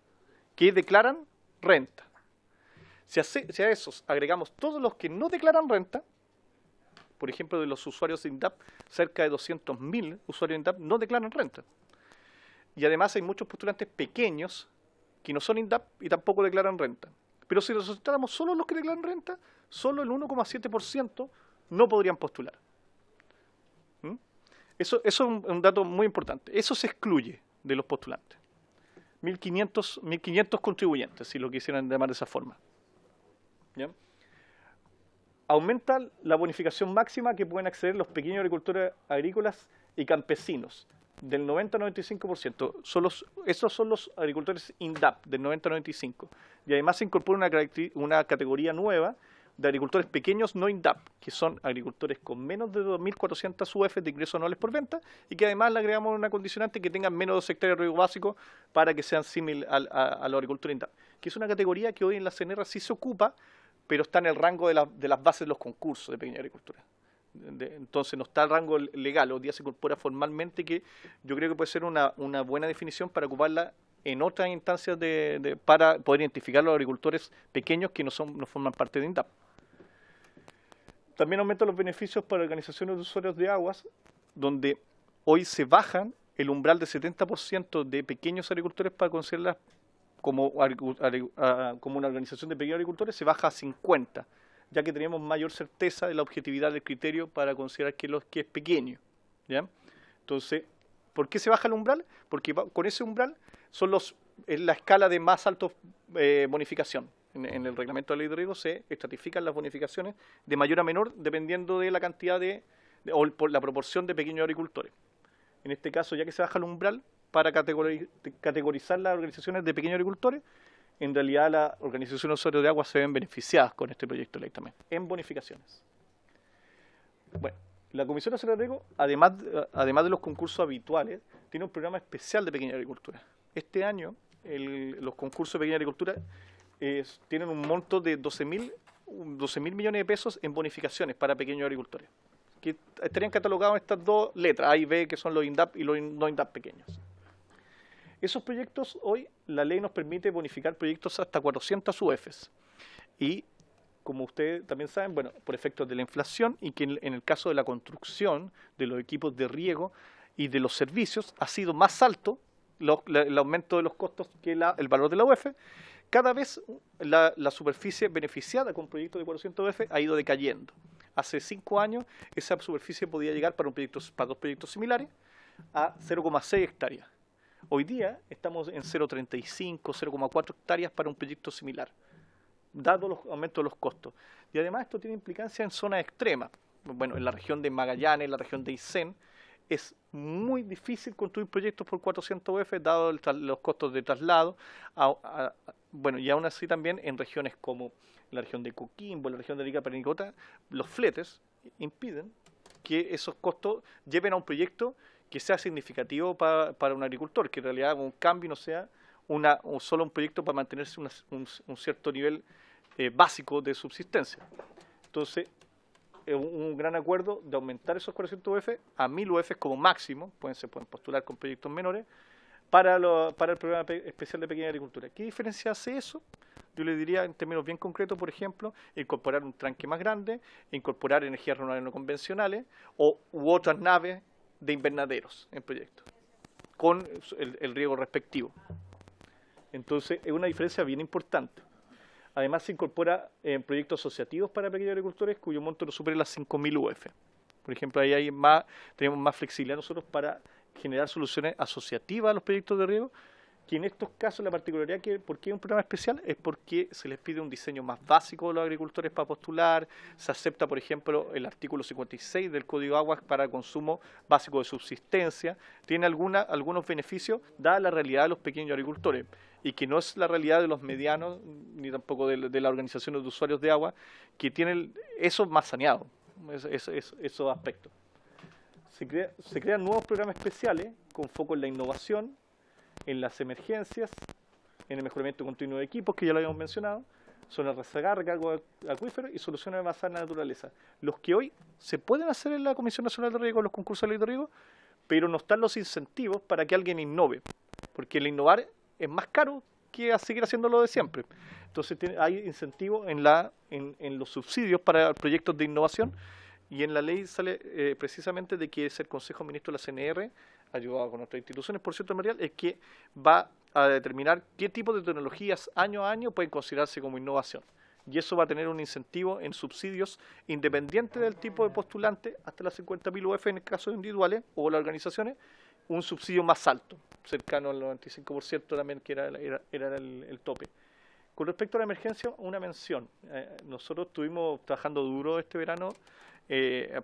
que declaran renta. Si a esos agregamos todos los que no declaran renta, por ejemplo, de los usuarios de INDAP, cerca de 200.000 usuarios de INDAP no declaran renta. Y además hay muchos postulantes pequeños que no son INDAP y tampoco declaran renta. Pero si resultáramos solo los que declaran renta, solo el 1,7% no podrían postular. Eso es un dato muy importante. Eso se excluye de los postulantes. 1.500 contribuyentes, si lo quisieran llamar de esa forma. ¿Ya? Aumenta la bonificación máxima que pueden acceder los pequeños agricultores agrícolas y campesinos, del 90 al 95%. Esos son los agricultores INDAP, del 90 al 95%. Y además se incorpora una categoría nueva de agricultores pequeños no INDAP, que son agricultores con menos de 2.400 UF de ingresos anuales por venta, y que además le agregamos una condicionante que tengan menos de 2 hectáreas de riego básico para que sean similares a los agricultores INDAP, que es una categoría que hoy en la CNR sí se ocupa, pero está en el rango de las bases de los concursos de pequeña agricultura. Entonces no está el rango legal, hoy día se incorpora formalmente, que yo creo que puede ser una buena definición para ocuparla en otras instancias para poder identificar a los agricultores pequeños que no forman parte de INDAP. También aumentan los beneficios para organizaciones de usuarios de aguas, donde hoy se bajan el umbral de 70% de pequeños agricultores para considerarlas como una organización de pequeños agricultores, se baja a 50, ya que tenemos mayor certeza de la objetividad del criterio para considerar que es pequeño. ¿Ya? Entonces, ¿por qué se baja el umbral? Porque con ese umbral es la escala de más alta bonificación. En el reglamento de la ley de riego se estratifican las bonificaciones de mayor a menor dependiendo de la cantidad o por la proporción de pequeños agricultores. En este caso, ya que se baja el umbral para categorizar las organizaciones de pequeños agricultores, en realidad las organizaciones de usuarios de agua se ven beneficiadas con este proyecto de ley también, en bonificaciones. Bueno, la Comisión Nacional de Riego, además de los concursos habituales, tiene un programa especial de pequeña agricultura. Este año, los concursos de pequeña agricultura tienen un monto de 12.000 millones de pesos en bonificaciones para pequeños agricultores, que estarían catalogados en estas dos letras, A y B, que son los INDAP y los no INDAP pequeños. Esos proyectos, hoy la ley nos permite bonificar proyectos hasta 400 UFs. Y, como ustedes también saben, bueno, por efectos de la inflación y que en el caso de la construcción de los equipos de riego y de los servicios ha sido más alto el aumento de los costos que el valor de la UF, cada vez la superficie beneficiada con proyectos de 400 UF ha ido decayendo. Hace 5 años esa superficie podía llegar para dos proyectos similares a 0,6 hectáreas. Hoy día estamos en 0,35, 0,4 hectáreas para un proyecto similar, dado los aumentos de los costos. Y además esto tiene implicancia en zonas extremas. Bueno, en la región de Magallanes, en la región de Aysén, es muy difícil construir proyectos por 400 UF, dado los costos de traslado. Bueno, y aún así también en regiones como la región de Coquimbo, la región de Arica Parinacota, los fletes impiden que esos costos lleven a un proyecto que sea significativo para un agricultor, que en realidad haga un cambio y no sea solo un proyecto para mantenerse un cierto nivel básico de subsistencia. Entonces, un gran acuerdo de aumentar esos 400 UF a 1.000 UF como máximo, se pueden postular con proyectos menores, para el programa especial de pequeña agricultura. ¿Qué diferencia hace eso? Yo le diría en términos bien concretos, por ejemplo, incorporar un tranque más grande, incorporar energías renovables no convencionales u otras naves de invernaderos en proyectos, con el riego respectivo. Entonces, es una diferencia bien importante. Además, se incorpora proyectos asociativos para pequeños agricultores cuyo monto no supere las 5.000 UF. Por ejemplo, ahí tenemos más flexibilidad nosotros para generar soluciones asociativas a los proyectos de riego que en estos casos la particularidad que, ¿por qué es un programa especial? Es porque se les pide un diseño más básico a los agricultores para postular, se acepta, por ejemplo, el artículo 56 del Código de Aguas para consumo básico de subsistencia, tiene algunos beneficios, dada la realidad de los pequeños agricultores, y que no es la realidad de los medianos, ni tampoco de las organizaciones de usuarios de agua, que tienen eso más saneado, esos aspectos. Se crean nuevos programas especiales con foco en la innovación, en las emergencias, en el mejoramiento continuo de equipos, que ya lo habíamos mencionado, zonas de rezagar, recargo acuífero y soluciones basadas en la naturaleza. Los que hoy se pueden hacer en la Comisión Nacional de Riego, en los concursos de ley de riego, pero no están los incentivos para que alguien innove, porque el innovar es más caro que a seguir haciendo lo de siempre. Entonces hay incentivos en los subsidios para proyectos de innovación, y en la ley sale precisamente de que es el Consejo de Ministros de la CNR, ayudado con otras instituciones, por cierto, Marial, es que va a determinar qué tipo de tecnologías año a año pueden considerarse como innovación. Y eso va a tener un incentivo en subsidios independiente del tipo de postulante, hasta las 50.000 UF en el caso de individuales o las organizaciones, un subsidio más alto, cercano al 95% también, que era el tope. Con respecto a la emergencia, una mención. Nosotros estuvimos trabajando duro este verano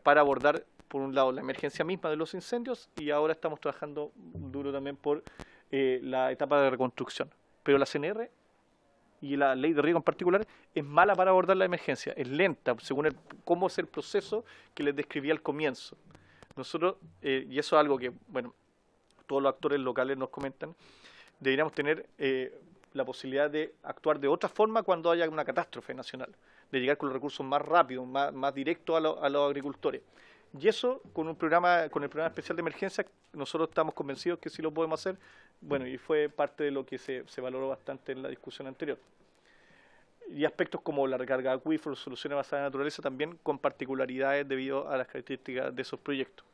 para abordar, por un lado, la emergencia misma de los incendios, y ahora estamos trabajando duro también por la etapa de reconstrucción. Pero la CNR y la ley de riego en particular es mala para abordar la emergencia, es lenta, según cómo es el proceso que les describí al comienzo. Nosotros, y eso es algo que, bueno, todos los actores locales nos comentan, deberíamos tener la posibilidad de actuar de otra forma cuando haya una catástrofe nacional, de llegar con los recursos más rápidos, más directos a los agricultores. Y eso, con el programa especial de emergencia, nosotros estamos convencidos que sí lo podemos hacer. Bueno, y fue parte de lo que se valoró bastante en la discusión anterior. Y aspectos como la recarga de acuíferos, soluciones basadas en la naturaleza, también con particularidades debido a las características de esos proyectos.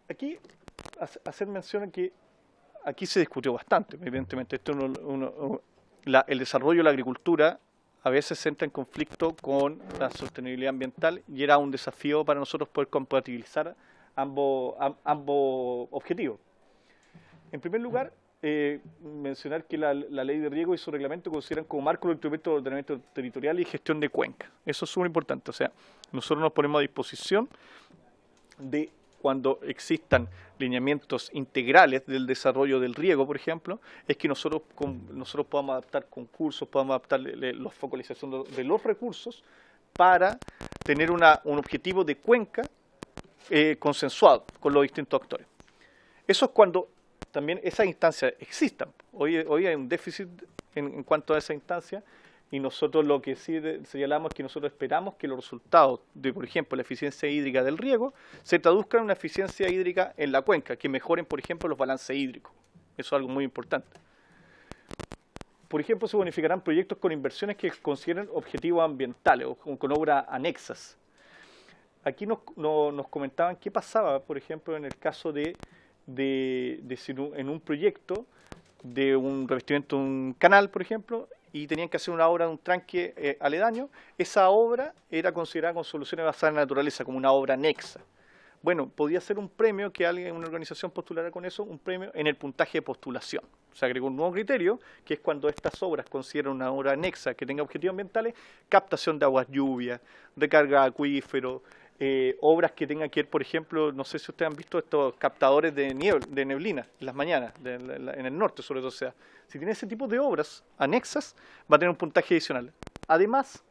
Aquí, hacer mención a que aquí se discutió bastante, evidentemente. Esto el desarrollo de la agricultura a veces entra en conflicto con la sostenibilidad ambiental, y era un desafío para nosotros poder compatibilizar ambos objetivos. En primer lugar, mencionar que la ley de riego y su reglamento consideran como marco los instrumentos de ordenamiento territorial y gestión de cuencas. Eso es muy importante. O sea, nosotros nos ponemos a disposición de, cuando existan lineamientos integrales del desarrollo del riego, por ejemplo, es que nosotros podamos adaptar concursos, podamos adaptar la focalización de los recursos para tener un objetivo de cuenca consensuado con los distintos actores. Eso es cuando también esas instancias existan. Hoy hay un déficit en cuanto a esa instancia, y nosotros lo que sí señalamos es que nosotros esperamos que los resultados de, por ejemplo, la eficiencia hídrica del riego se traduzcan en una eficiencia hídrica en la cuenca, que mejoren, por ejemplo, los balances hídricos. Eso es algo muy importante. Por ejemplo, se bonificarán proyectos con inversiones que consideren objetivos ambientales o con obras anexas. Aquí nos comentaban qué pasaba, por ejemplo, en el caso de si en un proyecto de un revestimiento de un canal, por ejemplo, y tenían que hacer una obra de un tranque aledaño, esa obra era considerada con soluciones basadas en la naturaleza, como una obra anexa. Bueno, podía ser un premio que una organización postulara con eso, un premio en el puntaje de postulación. Se agregó un nuevo criterio, que es cuando estas obras consideran una obra anexa que tenga objetivos ambientales, captación de aguas lluvias, recarga de acuíferos, obras que tengan que ver, por ejemplo, no sé si ustedes han visto estos captadores de neblina en las mañanas, en el norte sobre todo. O sea, si tiene ese tipo de obras anexas, va a tener un puntaje adicional. Además,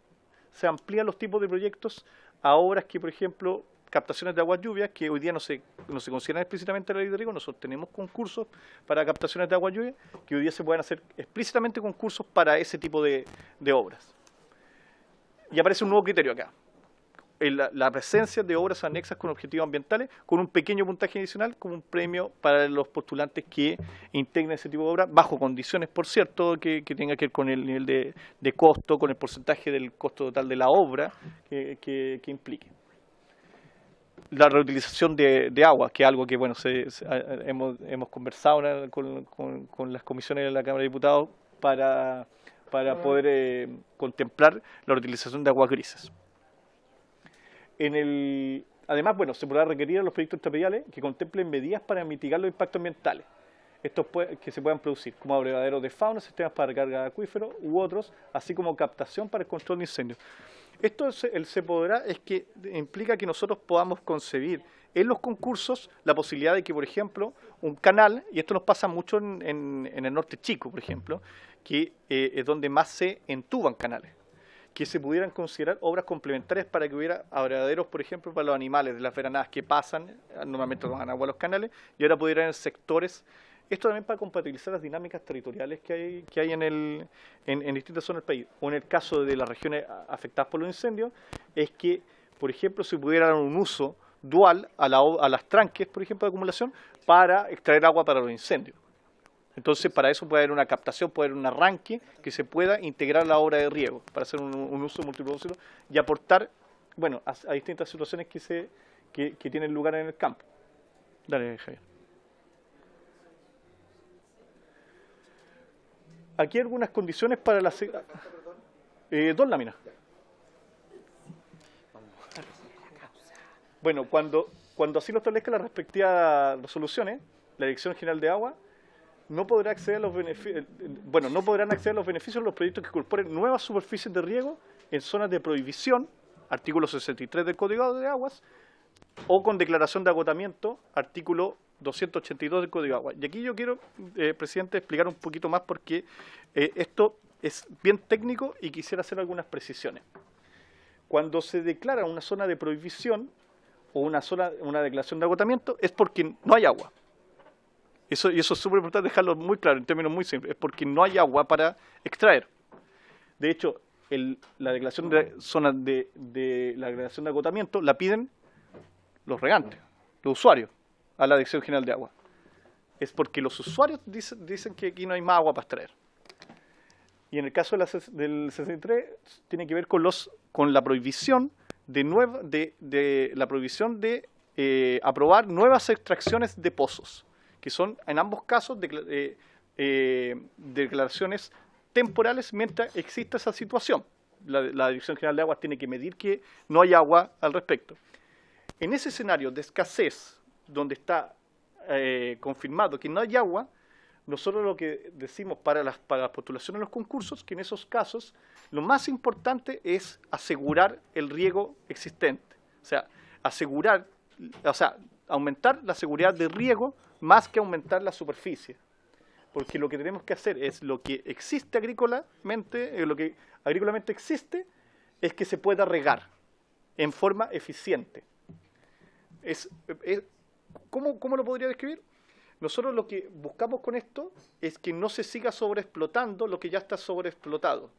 se amplían los tipos de proyectos a obras que, por ejemplo, captaciones de aguas lluvias, que hoy día no se consideran explícitamente en la ley de riego. Nosotros tenemos concursos para captaciones de aguas lluvias, que hoy día se pueden hacer explícitamente concursos para ese tipo de obras. Y aparece un nuevo criterio acá. La presencia de obras anexas con objetivos ambientales, con un pequeño puntaje adicional, como un premio para los postulantes que integren ese tipo de obras, bajo condiciones, por cierto, que tenga que ver con el nivel de costo, con el porcentaje del costo total de la obra que implique. La reutilización de agua, que es algo que bueno hemos conversado con las comisiones de la Cámara de Diputados para poder contemplar la reutilización de aguas grises. Además, bueno, se podrá requerir a los proyectos extrapediales que contemplen medidas para mitigar los impactos ambientales que se puedan producir, como abrevaderos de fauna, sistemas para recarga de acuíferos u otros, así como captación para el control de incendios. Esto el se podrá es que implica que nosotros podamos concebir en los concursos la posibilidad de que, por ejemplo, un canal, y esto nos pasa mucho en el norte chico, por ejemplo, que es donde más se entuban canales, que se pudieran considerar obras complementarias para que hubiera abradaderos, por ejemplo, para los animales de las veranadas que pasan, normalmente toman agua a los canales, y ahora pudieran en sectores. Esto también para compatibilizar las dinámicas territoriales que hay en distintas zonas del país. O en el caso de las regiones afectadas por los incendios, es que, por ejemplo, se pudiera dar un uso dual a las tranques, por ejemplo, de acumulación, para extraer agua para los incendios. Entonces, para eso puede haber una captación, puede haber un arranque que se pueda integrar a la obra de riego, para hacer un uso multipropósito y aportar, bueno, a distintas situaciones que tienen lugar en el campo. Dale, Javier. Aquí hay algunas condiciones para la... 2 láminas. Bueno, cuando así lo establezca las respectivas resoluciones, la Dirección General de Agua no podrá acceder a los beneficios, no podrán acceder a los beneficios de los proyectos que incorporen nuevas superficies de riego en zonas de prohibición, artículo 63 del Código de Aguas, o con declaración de agotamiento, artículo 282 del Código de Agua. Y aquí yo quiero, presidente, explicar un poquito más porque esto es bien técnico y quisiera hacer algunas precisiones. Cuando se declara una zona de prohibición o una declaración de agotamiento es porque no hay agua. Y eso es súper importante dejarlo muy claro, en términos muy simples. Es porque no hay agua para extraer. De hecho, la declaración de zona de la declaración de agotamiento la piden los regantes, los usuarios, a la Dirección General de Agua. Es porque los usuarios dicen que aquí no hay más agua para extraer. Y en el caso del 63 tiene que ver con la prohibición de aprobar nuevas extracciones de pozos, que son en ambos casos declaraciones temporales mientras exista esa situación. La Dirección General de Aguas tiene que medir que no hay agua al respecto. En ese escenario de escasez, donde está confirmado que no hay agua, nosotros lo que decimos para las postulaciones en los concursos, que en esos casos lo más importante es asegurar el riego existente. O sea, aumentar la seguridad de riego más que aumentar la superficie. Porque lo que tenemos que hacer es lo que existe agrícolamente, lo que agrícolamente existe, es que se pueda regar en forma eficiente. ¿Cómo lo podría describir? Nosotros lo que buscamos con esto es que no se siga sobreexplotando lo que ya está sobreexplotado.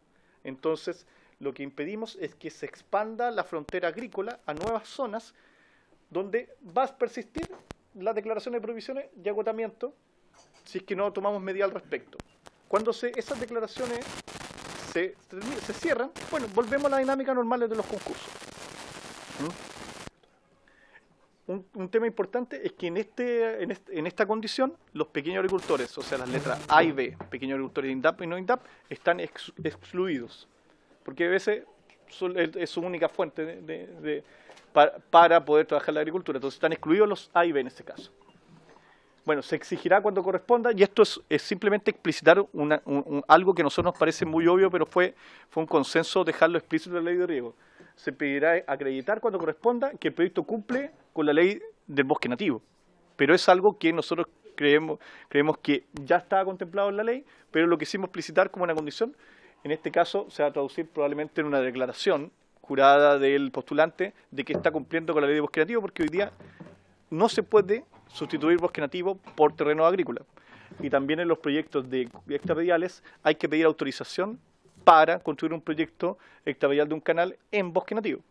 Entonces, lo que impedimos es que se expanda la frontera agrícola a nuevas zonas donde va a persistir la declaración de prohibiciones y agotamiento si es que no tomamos medidas al respecto. Cuando esas declaraciones se cierran, bueno, volvemos a la dinámica normal de los concursos. Un tema importante es que en esta condición los pequeños agricultores, o sea, las letras A y B, pequeños agricultores de INDAP y no INDAP, están excluidos, porque a veces es su única fuente para poder trabajar la agricultura. Entonces están excluidos los A y B en este caso. Bueno, se exigirá cuando corresponda, y esto es simplemente explicitar algo que a nosotros nos parece muy obvio, pero fue un consenso dejarlo explícito en la ley de riego. Se pedirá acreditar cuando corresponda que el proyecto cumple con la ley del bosque nativo. Pero es algo que nosotros creemos que ya estaba contemplado en la ley, pero lo quisimos explicitar como una condición. En este caso se va a traducir probablemente en una declaración jurada del postulante de que está cumpliendo con la ley de bosque nativo, porque hoy día no se puede sustituir bosque nativo por terreno agrícola. Y también en los proyectos de extrapediales hay que pedir autorización para construir un proyecto extrapedial de un canal en bosque nativo.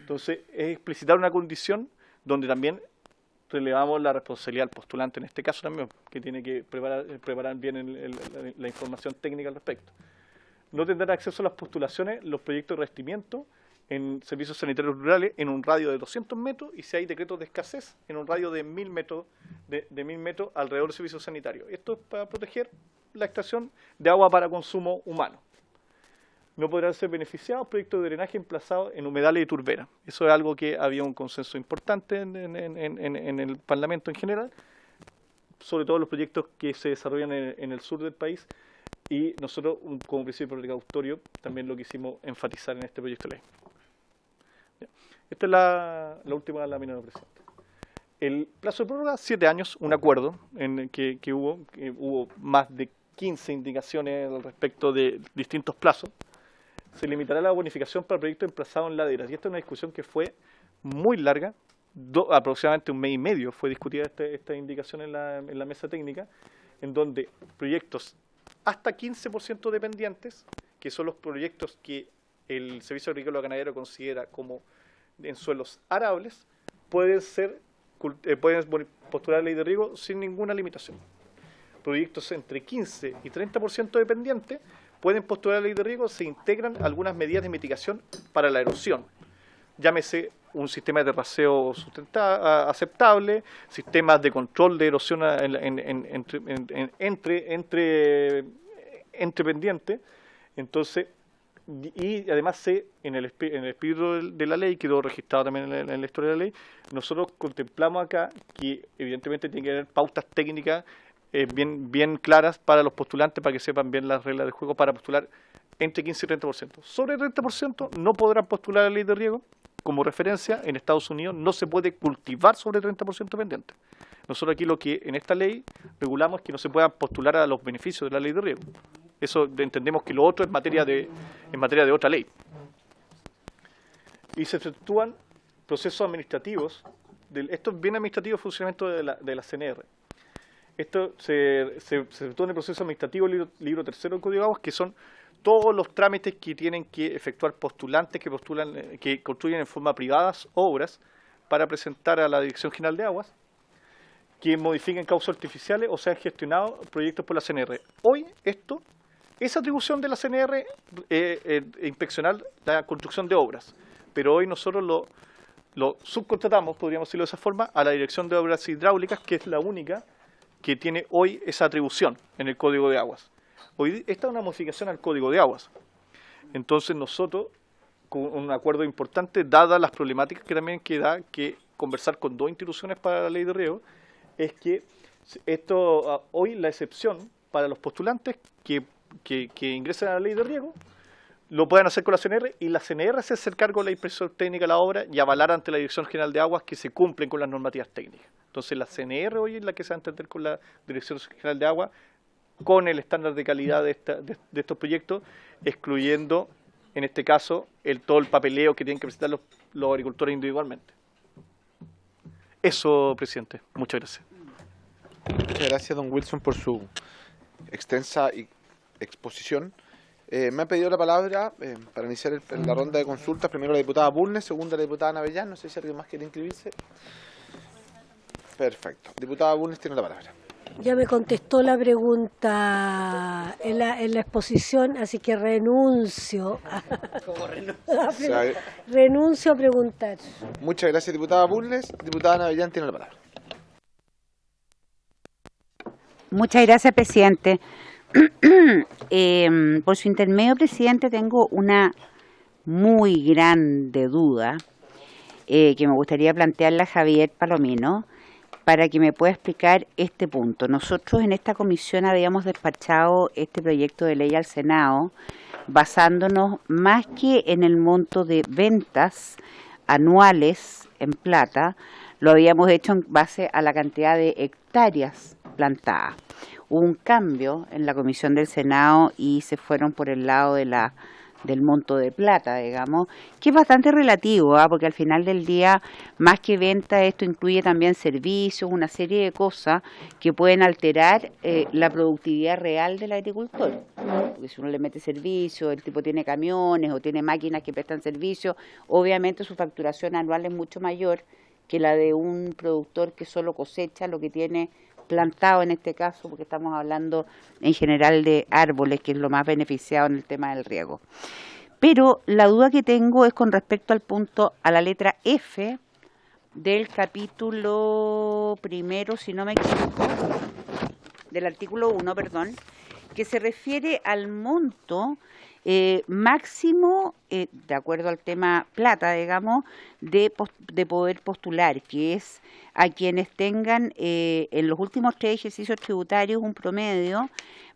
Entonces, es explicitar una condición donde también relevamos la responsabilidad del postulante en este caso también, que tiene que preparar bien la información técnica al respecto. No tendrán acceso a las postulaciones los proyectos de revestimiento en servicios sanitarios rurales en un radio de 200 metros y si hay decretos de escasez en un radio de 1000 metros, de 1000 metros alrededor del servicio sanitario. Esto es para proteger la extracción de agua para consumo humano. no podrán ser beneficiados proyectos de drenaje emplazados en humedales y turberas. Eso es algo que había un consenso importante en el Parlamento en general, sobre todo los proyectos que se desarrollan en el sur del país, y nosotros, como principio precautorio, también lo quisimos enfatizar en este proyecto de ley. Esta es la última lámina, presidente. El plazo de prórroga, 7 años, un acuerdo en que hubo más de 15 indicaciones al respecto de distintos plazos. Se limitará la bonificación para proyectos emplazados en laderas. Y esta es una discusión que fue muy larga, aproximadamente 1 mes y medio fue discutida esta indicación en la mesa técnica, en donde proyectos hasta 15% dependientes, que son los proyectos que el Servicio Agrícola Ganadero considera como en suelos arables, pueden postular la ley de riego sin ninguna limitación. Proyectos entre 15 y 30% dependientes pueden postular la ley de riego, se integran algunas medidas de mitigación para la erosión. Llámese un sistema de terraceo aceptable, sistemas de control de erosión entre pendientes. Entonces, y además en el espíritu de la ley, quedó registrado también en la historia de la ley, nosotros contemplamos acá que evidentemente tiene que haber pautas técnicas bien claras para los postulantes, para que sepan bien las reglas de juego para postular entre 15 y 30%. Sobre el 30% no podrán postular la ley de riego. Como referencia, en Estados Unidos no se puede cultivar sobre el 30% pendiente. Nosotros aquí lo que en esta ley regulamos es que no se puedan postular a los beneficios de la ley de riego. Eso entendemos que lo otro es materia de otra ley. Y se efectúan procesos administrativos, esto es bien administrativo el funcionamiento de la CNR. Esto se efectúa en el proceso administrativo libro tercero del Código de Aguas, que son todos los trámites que tienen que efectuar postulantes que construyen en forma privada obras para presentar a la Dirección General de Aguas, que modifiquen causas artificiales o sean gestionados proyectos por la CNR. Hoy esa atribución de la CNR inspeccionar la construcción de obras, pero hoy nosotros lo subcontratamos, podríamos decirlo de esa forma, a la Dirección de Obras Hidráulicas, que es la única que tiene hoy esa atribución en el Código de Aguas. Hoy esta es una modificación al Código de Aguas. Entonces nosotros, con un acuerdo importante, dadas las problemáticas que también queda que conversar con 2 instituciones para la ley de riego, es que hoy la excepción para los postulantes que ingresen a la ley de riego lo pueden hacer con la CNR, y la CNR se hace cargo de la inspección técnica de la obra y avalar ante la Dirección General de Aguas que se cumplen con las normativas técnicas. Entonces la CNR hoy es la que se va a entender con la Dirección General de Aguas, con el estándar de calidad de estos proyectos, excluyendo, en este caso, todo el papeleo que tienen que presentar los agricultores individualmente. Eso, presidente. Muchas gracias. Muchas gracias, don Wilson, por su extensa exposición. Me ha pedido la palabra para iniciar la ronda de consultas. Primero la diputada Bulnes, segunda la diputada Navellán. No sé si alguien más quiere inscribirse. Perfecto. Diputada Bulnes tiene la palabra. Ya me contestó la pregunta en la exposición, así que renuncio. Renuncio a preguntar. Muchas gracias, diputada Bulnes. Diputada Navellán tiene la palabra. Muchas gracias, presidente. Por su intermedio, presidente, tengo una muy grande duda que me gustaría plantearle a Javier Palomino para que me pueda explicar este punto. Nosotros en esta comisión habíamos despachado este proyecto de ley al Senado basándonos más que en el monto de ventas anuales en plata, lo habíamos hecho en base a la cantidad de hectáreas plantadas. Hubo un cambio en la comisión del Senado y se fueron por el lado del monto de plata, digamos, que es bastante relativo, porque al final del día, más que venta, esto incluye también servicios, una serie de cosas que pueden alterar la productividad real del agricultor. Porque si uno le mete servicio, el tipo tiene camiones o tiene máquinas que prestan servicio, obviamente su facturación anual es mucho mayor que la de un productor que solo cosecha lo que tiene plantado en este caso, porque estamos hablando en general de árboles, que es lo más beneficiado en el tema del riego. Pero la duda que tengo es con respecto al punto, a la letra F del capítulo primero, si no me equivoco, del artículo 1, perdón, que se refiere al monto máximo, de acuerdo al tema plata, digamos, de poder postular, que es a quienes tengan en los últimos 3 ejercicios tributarios un promedio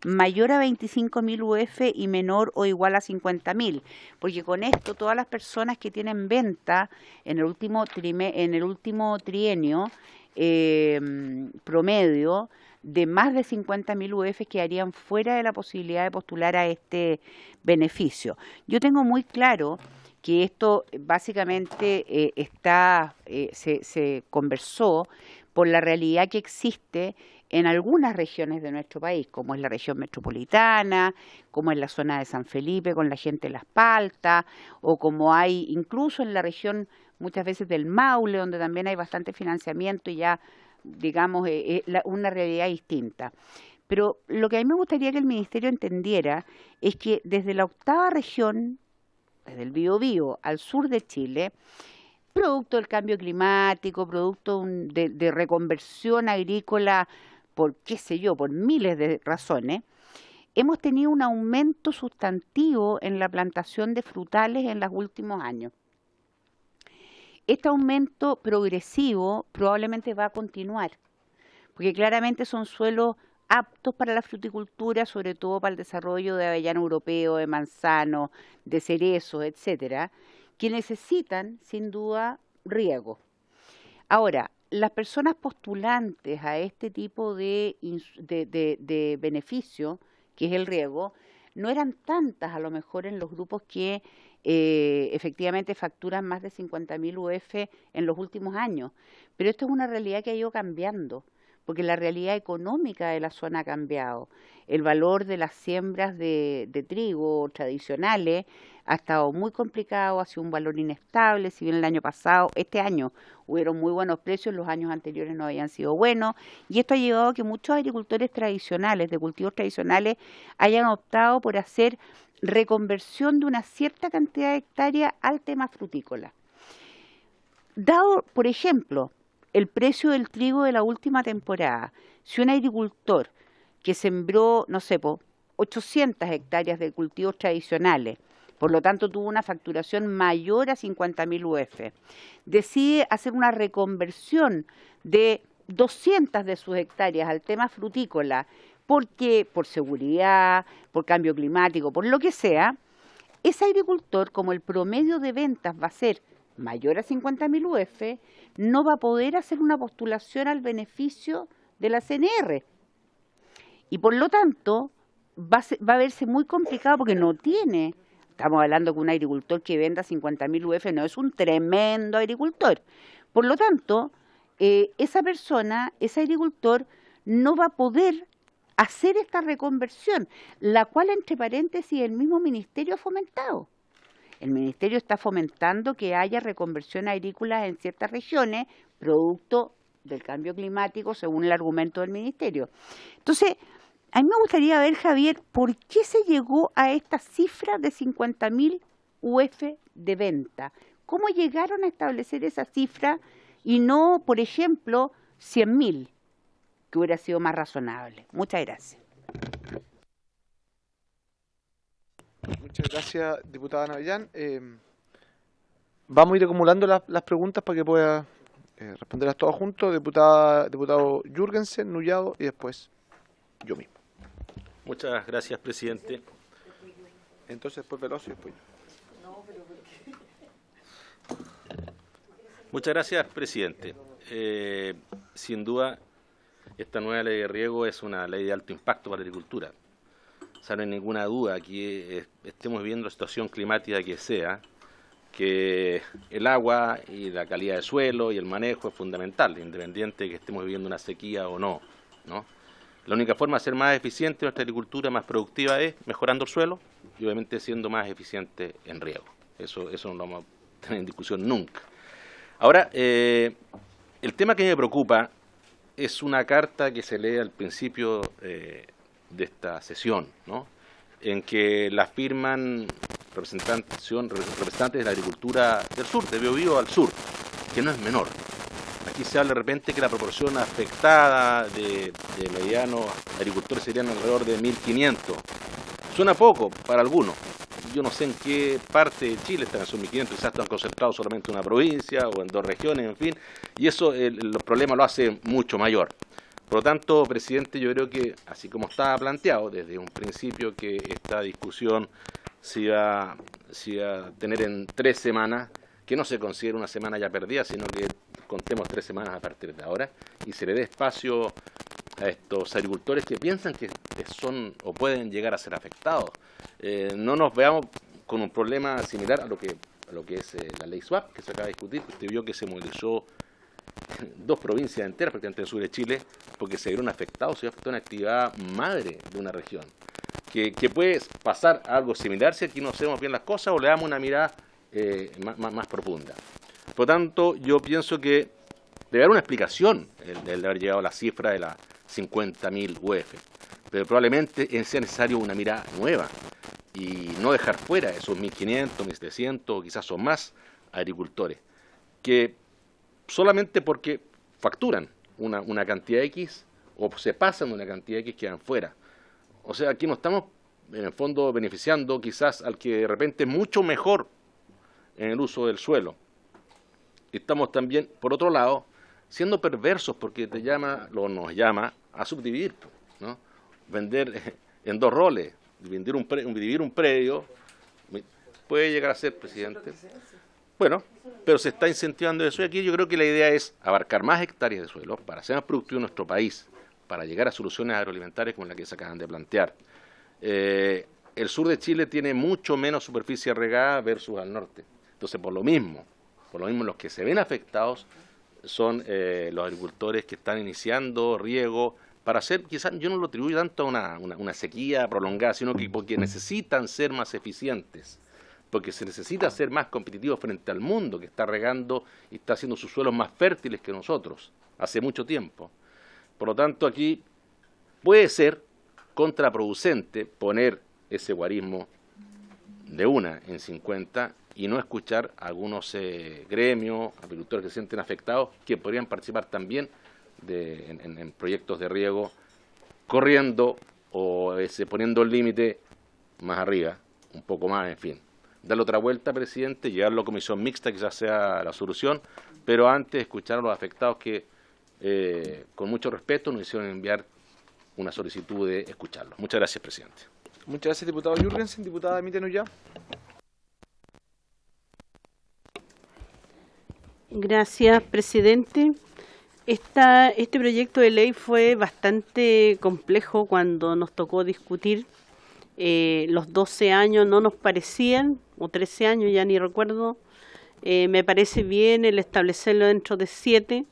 mayor a 25.000 UF y menor o igual a 50.000, porque con esto todas las personas que tienen venta en el último trienio promedio de más de 50.000 UF quedarían fuera de la posibilidad de postular a este beneficio. Yo tengo muy claro que esto básicamente se conversó por la realidad que existe en algunas regiones de nuestro país, como es la región metropolitana, como es la zona de San Felipe con la gente de Las Paltas, o como hay incluso en la región muchas veces del Maule, donde también hay bastante financiamiento y ya, digamos, una realidad distinta. Pero lo que a mí me gustaría que el Ministerio entendiera es que desde la 8ª región, desde el Biobío al sur de Chile, producto del cambio climático, producto de reconversión agrícola, por qué sé yo, por miles de razones, hemos tenido un aumento sustantivo en la plantación de frutales en los últimos años. Este aumento progresivo probablemente va a continuar, porque claramente son suelos aptos para la fruticultura, sobre todo para el desarrollo de avellano europeo, de manzano, de cerezos, etcétera, que necesitan, sin duda, riego. Ahora, las personas postulantes a este tipo de beneficio, que es el riego, no eran tantas a lo mejor en los grupos que efectivamente facturan más de 50.000 UF en los últimos años. Pero esto es una realidad que ha ido cambiando, porque la realidad económica de la zona ha cambiado. El valor de las siembras de trigo tradicionales ha estado muy complicado, ha sido un valor inestable, si bien el año pasado, este año, hubieron muy buenos precios, los años anteriores no habían sido buenos, y esto ha llevado a que muchos agricultores tradicionales, de cultivos tradicionales, hayan optado por hacer reconversión de una cierta cantidad de hectáreas al tema frutícola. Dado, por ejemplo, el precio del trigo de la última temporada, si un agricultor que sembró, no sé, 800 hectáreas de cultivos tradicionales, por lo tanto tuvo una facturación mayor a 50.000 UF, decide hacer una reconversión de 200 de sus hectáreas al tema frutícola, porque por seguridad, por cambio climático, por lo que sea, ese agricultor, como el promedio de ventas va a ser mayor a 50.000 UF, no va a poder hacer una postulación al beneficio de la CNR. Y por lo tanto, va a verse muy complicado porque no tiene, estamos hablando que un agricultor que venda 50.000 UF no es un tremendo agricultor. Por lo tanto, esa persona, ese agricultor, no va a poder hacer esta reconversión, la cual, entre paréntesis, el mismo Ministerio ha fomentado. El Ministerio está fomentando que haya reconversión agrícola en ciertas regiones, producto del cambio climático, según el argumento del Ministerio. Entonces, a mí me gustaría ver, Javier, ¿por qué se llegó a esta cifra de 50.000 UF de venta? ¿Cómo llegaron a establecer esa cifra y no, por ejemplo, 100.000, que hubiera sido más razonable? Muchas gracias. Muchas gracias, diputada Navellán. Vamos a ir acumulando las preguntas para que pueda responderlas todas juntos. Diputado Jürgensen, Nullado y después yo mismo. Muchas gracias, presidente. Entonces después Veloso y después yo. Muchas gracias, presidente. Sin duda, esta nueva ley de riego es una ley de alto impacto para la agricultura. O sea, no hay ninguna duda que estemos viviendo la situación climática que sea, que el agua y la calidad de suelo y el manejo es fundamental, independiente de que estemos viviendo una sequía o no, ¿no? La única forma de ser más eficiente nuestra agricultura, más productiva, es mejorando el suelo y obviamente siendo más eficiente en riego. Eso no lo vamos a tener en discusión nunca. Ahora, el tema que me preocupa es una carta que se lee al principio de esta sesión, ¿no? En que la firman representantes de la agricultura del sur, de Biobío al sur, que no es menor. aquí se habla de repente que la proporción afectada de medianos agricultores serían alrededor de 1.500. Suena poco para algunos. Yo no sé en qué parte de Chile están esos 1.500, quizás están concentrados solamente en una provincia o en 2 regiones, en fin, y eso los problemas lo hace mucho mayor. Por lo tanto, presidente, yo creo que, así como estaba planteado desde un principio, que esta discusión se iba a tener en 3 semanas, que no se considere una semana ya perdida, sino que contemos 3 semanas a partir de ahora, y se le dé espacio a estos agricultores que piensan que son o pueden llegar a ser afectados. No nos veamos con un problema similar a lo que es la ley SWAP, que se acaba de discutir. Usted vio que se movilizó 2 provincias enteras, prácticamente en el sur de Chile, porque se vieron afectados, se afectó una actividad madre de una región. Que puede pasar algo similar si aquí no hacemos bien las cosas o le damos una mirada más profunda. Por lo tanto, yo pienso que debe haber una explicación el haber llegado a la cifra de las 50.000 UF, pero probablemente sea necesario una mirada nueva y no dejar fuera esos 1.500, 1.700 o quizás son más agricultores, que solamente porque facturan una cantidad X o se pasan de una cantidad X quedan fuera. O sea, aquí no estamos en el fondo beneficiando quizás al que de repente es mucho mejor en el uso del suelo. Estamos también, por otro lado, siendo perversos porque nos llama a subdividir, ¿no? Vender en 2 roles, dividir un predio, puede llegar a ser, presidente. Bueno, pero se está incentivando eso y aquí yo creo que la idea es abarcar más hectáreas de suelo para ser más productivo en nuestro país, para llegar a soluciones agroalimentarias como la que se acaban de plantear. El sur de Chile tiene mucho menos superficie regada versus al norte. Entonces, por lo mismo los que se ven afectados son los agricultores que están iniciando riego para hacer, quizás yo no lo atribuyo tanto a una sequía prolongada, sino que porque necesitan ser más eficientes, porque se necesita ser más competitivos frente al mundo que está regando y está haciendo sus suelos más fértiles que nosotros hace mucho tiempo. Por lo tanto, aquí puede ser contraproducente poner ese guarismo de 1 en 50 y no escuchar a algunos gremios, agricultores que se sienten afectados, que podrían participar también en proyectos de riego, corriendo o poniendo el límite más arriba, un poco más, en fin. Darle otra vuelta, presidente, llevarlo a comisión mixta, quizás sea la solución, pero antes escuchar a los afectados que, con mucho respeto, nos hicieron enviar una solicitud de escucharlos. Muchas gracias, presidente. Muchas gracias, diputado Jürgensen. Diputada Mítenos ya. Gracias, presidente. Este proyecto de ley fue bastante complejo cuando nos tocó discutir. Los 12 años no nos parecían, o 13 años, ya ni recuerdo. Me parece bien el establecerlo dentro de 7.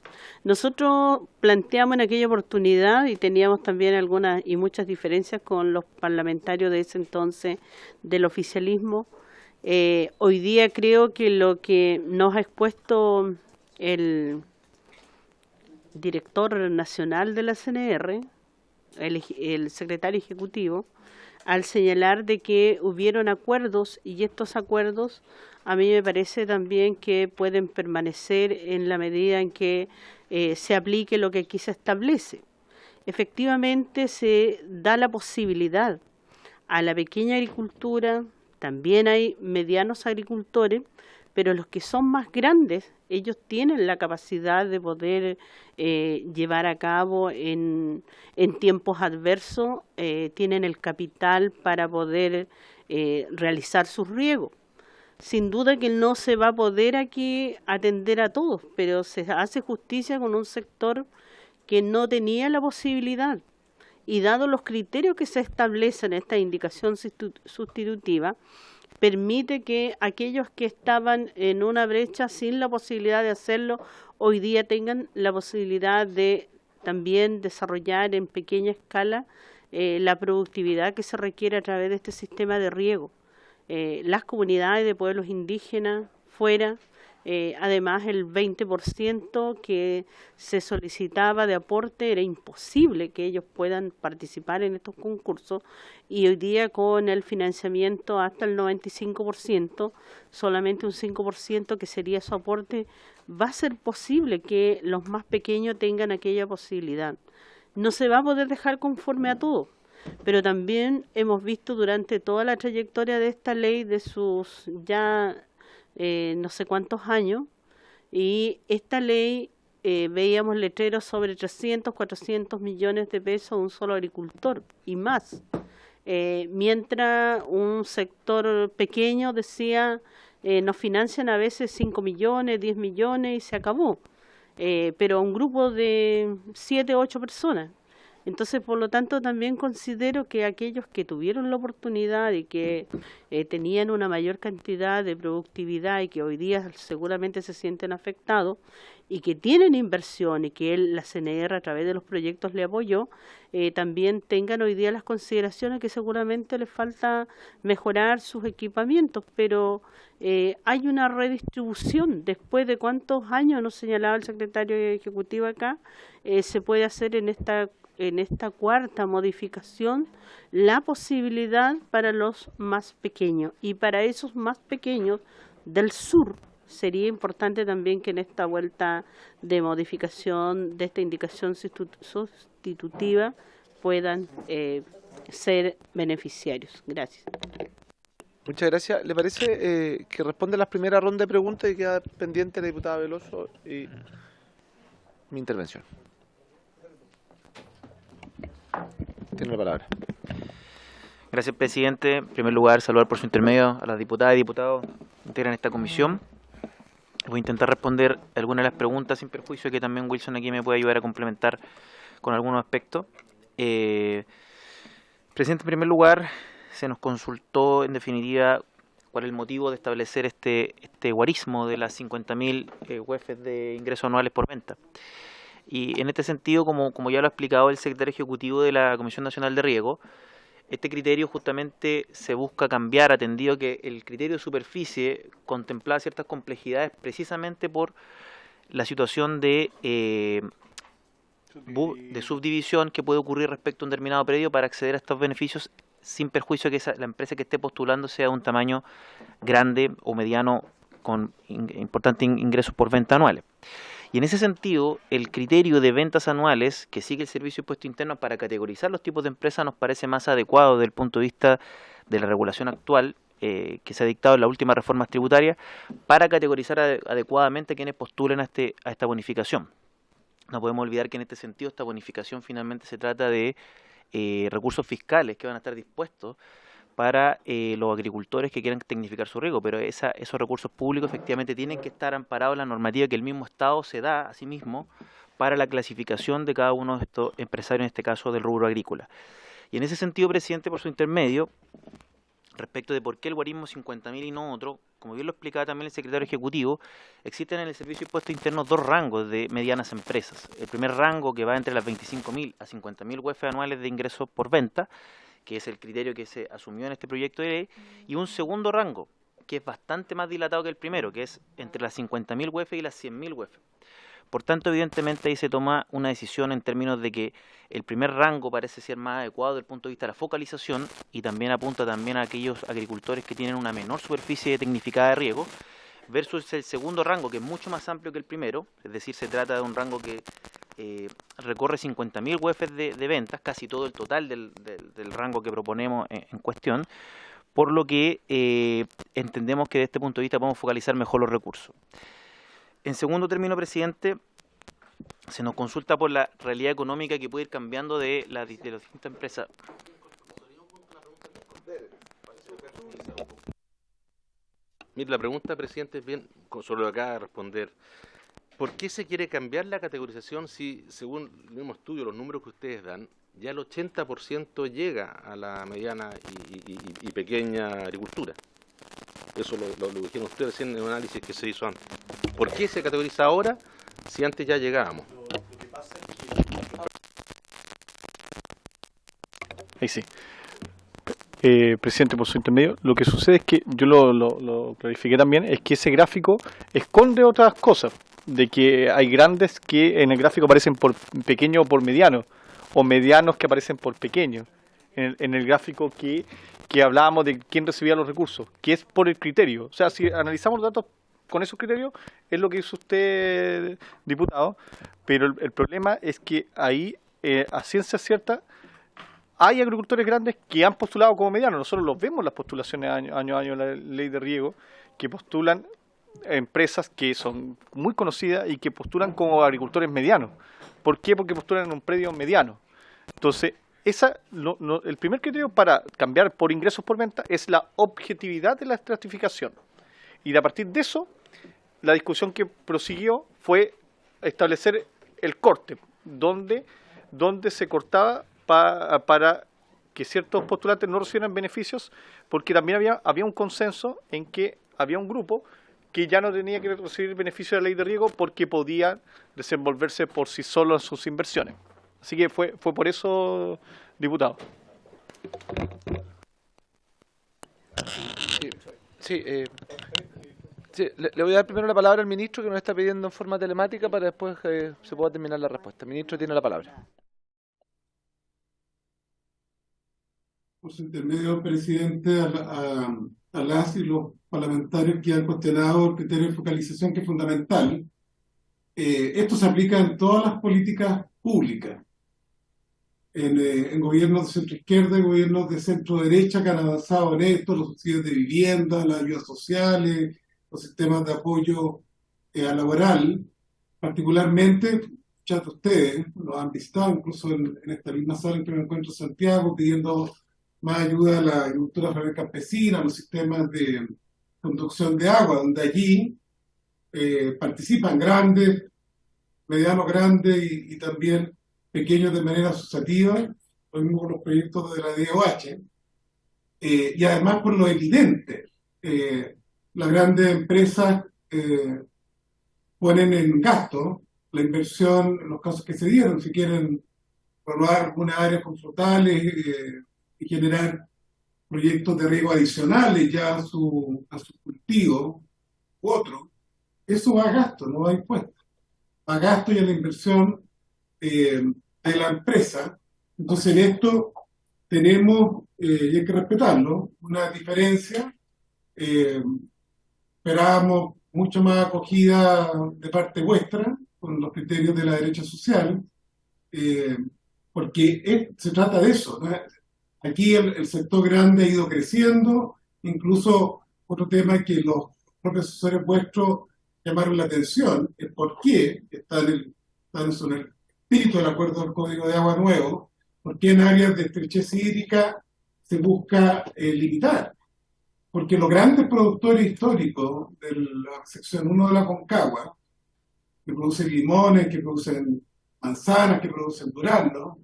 Nosotros planteamos en aquella oportunidad y teníamos también algunas y muchas diferencias con los parlamentarios de ese entonces del oficialismo. Hoy día creo que lo que nos ha expuesto el director nacional de la CNR, el secretario ejecutivo, al señalar de que hubieron acuerdos y estos acuerdos a mí me parece también que pueden permanecer en la medida en que se aplique lo que aquí se establece. Efectivamente se da la posibilidad a la pequeña agricultura, también hay medianos agricultores, pero los que son más grandes, ellos tienen la capacidad de poder llevar a cabo en tiempos adversos, tienen el capital para poder realizar sus riegos. Sin duda que no se va a poder aquí atender a todos, pero se hace justicia con un sector que no tenía la posibilidad. Y dado los criterios que se establecen en esta indicación sustitutiva, permite que aquellos que estaban en una brecha sin la posibilidad de hacerlo, hoy día tengan la posibilidad de también desarrollar en pequeña escala la productividad que se requiere a través de este sistema de riego. Las comunidades de pueblos indígenas fuera Además, el 20% que se solicitaba de aporte era imposible que ellos puedan participar en estos concursos, y hoy día con el financiamiento hasta el 95%, solamente un 5% que sería su aporte, va a ser posible que los más pequeños tengan aquella posibilidad. No se va a poder dejar conforme a todo, pero también hemos visto durante toda la trayectoria de esta ley, de sus ya no sé cuántos años, y esta ley veíamos letreros sobre 300, 400 millones de pesos a un solo agricultor y más, mientras un sector pequeño decía nos financian a veces 5 millones, 10 millones y se acabó, pero un grupo de 7, 8 personas. Entonces, por lo tanto, también considero que aquellos que tuvieron la oportunidad y que tenían una mayor cantidad de productividad y que hoy día seguramente se sienten afectados y que tienen inversión y que la CNR a través de los proyectos le apoyó, también tengan hoy día las consideraciones que seguramente les falta mejorar sus equipamientos, pero hay una redistribución. Después de cuántos años, nos señalaba el secretario ejecutivo acá, se puede hacer en esta cuarta modificación la posibilidad para los más pequeños, y para esos más pequeños del sur sería importante también que en esta vuelta de modificación de esta indicación sustitutiva puedan ser beneficiarios. Gracias. Muchas gracias. ¿Le parece que responde las primeras rondas de preguntas y queda pendiente la diputada Veloso y mi intervención? Tiene la palabra. Gracias, presidente. En primer lugar, saludar por su intermedio a las diputadas y diputados que integran esta comisión. Voy a intentar responder algunas de las preguntas sin perjuicio que también Wilson aquí me puede ayudar a complementar con algunos aspectos. Presidente, en primer lugar, se nos consultó en definitiva cuál es el motivo de establecer este guarismo de las 50.000 UEFs de ingresos anuales por venta. Y en este sentido, como ya lo ha explicado el secretario ejecutivo de la Comisión Nacional de Riego, este criterio justamente se busca cambiar, atendido que el criterio de superficie contemplaba ciertas complejidades precisamente por la situación de subdivisión que puede ocurrir respecto a un determinado predio para acceder a estos beneficios, sin perjuicio que la empresa que esté postulando sea de un tamaño grande o mediano con importantes ingresos por venta anuales. Y en ese sentido, el criterio de ventas anuales que sigue el Servicio de Impuesto Interno para categorizar los tipos de empresas nos parece más adecuado desde el punto de vista de la regulación actual que se ha dictado en las últimas reformas tributarias para categorizar adecuadamente a quienes postulen a esta bonificación. No podemos olvidar que en este sentido esta bonificación finalmente se trata de recursos fiscales que van a estar dispuestos para los agricultores que quieran tecnificar su riego, pero esos recursos públicos efectivamente tienen que estar amparados en la normativa que el mismo Estado se da a sí mismo para la clasificación de cada uno de estos empresarios, en este caso del rubro agrícola. Y en ese sentido, presidente, por su intermedio, respecto de por qué el guarismo 50.000 y no otro, como bien lo explicaba también el secretario ejecutivo, existen en el Servicio de Impuestos Internos dos rangos de medianas empresas. El primer rango, que va entre las 25.000 a 50.000 UEF anuales de ingresos por venta, que es el criterio que se asumió en este proyecto de ley, y un segundo rango, que es bastante más dilatado que el primero, que es entre las 50.000 UEF y las 100.000 UEF. Por tanto, evidentemente ahí se toma una decisión en términos de que el primer rango parece ser más adecuado desde el punto de vista de la focalización y también apunta también a aquellos agricultores que tienen una menor superficie tecnificada de riego, versus el segundo rango, que es mucho más amplio que el primero, es decir, se trata de un rango que recorre 50.000 UEFs de ventas, casi todo el total del rango que proponemos en cuestión, por lo que entendemos que desde este punto de vista podemos focalizar mejor los recursos. En segundo término, presidente, se nos consulta por la realidad económica que puede ir cambiando de las distintas empresas. Mire, la pregunta, presidente, es bien sobre lo que acaba de responder. ¿Por qué se quiere cambiar la categorización si, según el mismo estudio, los números que ustedes dan, ya el 80% llega a la mediana y pequeña agricultura? Eso lo dijeron ustedes en el análisis que se hizo antes. ¿Por qué se categoriza ahora si antes ya llegábamos? Ahí sí. presidente, por su intermedio. Lo que sucede es que yo lo clarifiqué también, es que ese gráfico esconde otras cosas, de que hay grandes que en el gráfico aparecen por pequeño o por mediano, o medianos que aparecen por pequeño, en el gráfico que hablábamos de quién recibía los recursos, que es por el criterio. O sea, si analizamos los datos con esos criterios, es lo que hizo usted, diputado, pero el problema es que ahí, a ciencia cierta, hay agricultores grandes que han postulado como medianos. Nosotros los vemos en las postulaciones año a año en la ley de riego, que postulan empresas que son muy conocidas y que postulan como agricultores medianos. ¿Por qué? Porque postulan en un predio mediano. Entonces, el primer criterio para cambiar por ingresos por venta es la objetividad de la estratificación. Y a partir de eso, la discusión que prosiguió fue establecer el corte, donde se cortaba para que ciertos postulantes no recibieran beneficios, porque también había un consenso en que había un grupo que ya no tenía que recibir beneficios de la ley de riego porque podía desenvolverse por sí solo en sus inversiones. Así que fue por eso, diputado. Sí, le voy a dar primero la palabra al ministro, que nos está pidiendo en forma telemática, para después se pueda terminar la respuesta. Ministro, tiene la palabra. Por su intermedio, presidente, a las y los parlamentarios que han cuestionado el criterio de focalización, que es fundamental. Esto se aplica en todas las políticas públicas, en gobiernos de centro-izquierda y gobiernos de centro-derecha que han avanzado en esto, los subsidios de vivienda, las ayudas sociales, los sistemas de apoyo laboral. Particularmente, muchos de ustedes lo han visitado, incluso en esta misma sala en que me encuentro en Santiago, pidiendo más ayuda a la agricultura rural campesina, a los sistemas de conducción de agua, donde allí participan grandes, medianos grandes y también pequeños de manera asociativa, lo mismo con los proyectos de la DOH, y además por lo evidente, las grandes empresas ponen en gasto la inversión en los casos que se dieron, si quieren renovar algunas áreas confrontales y generar proyectos de riego adicionales ya a su cultivo u otro, eso va a gasto, no va a impuestos, va a gasto y a la inversión de la empresa. Entonces en esto tenemos, y hay que respetarlo, una diferencia. Esperábamos mucho más acogida de parte vuestra con los criterios de la derecha social, porque se trata de eso, ¿no? Aquí el sector grande ha ido creciendo, incluso otro tema que los propios asesores vuestros llamaron la atención, es por qué está en el espíritu del acuerdo del Código de Agua Nuevo, por qué en áreas de estrechez hídrica se busca limitar. Porque los grandes productores históricos de la sección 1 de la Concagua, que producen limones, que producen manzanas, que producen duraznos,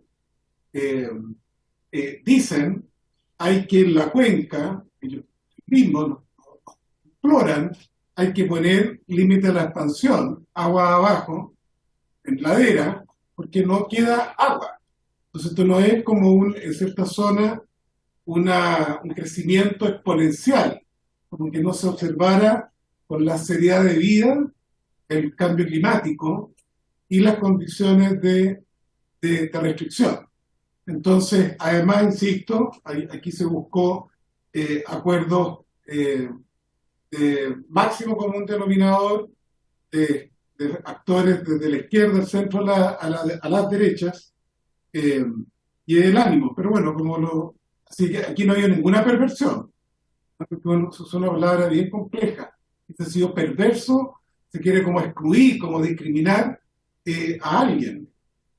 dicen hay que en la cuenca, ellos mismos exploran, hay que poner límite a la expansión, agua abajo, en ladera, porque no queda agua. Entonces esto no es como en cierta zona un crecimiento exponencial, como que no se observara con la seriedad de vida el cambio climático y las condiciones de restricción. Entonces, además, insisto, aquí se buscó acuerdos de máximo común denominador de actores desde la izquierda, el centro a las derechas, y el ánimo. Pero bueno, así que aquí no hay ninguna perversión. Bueno, eso es una palabra bien compleja. Este ha sido perverso, se quiere como excluir, como discriminar a alguien.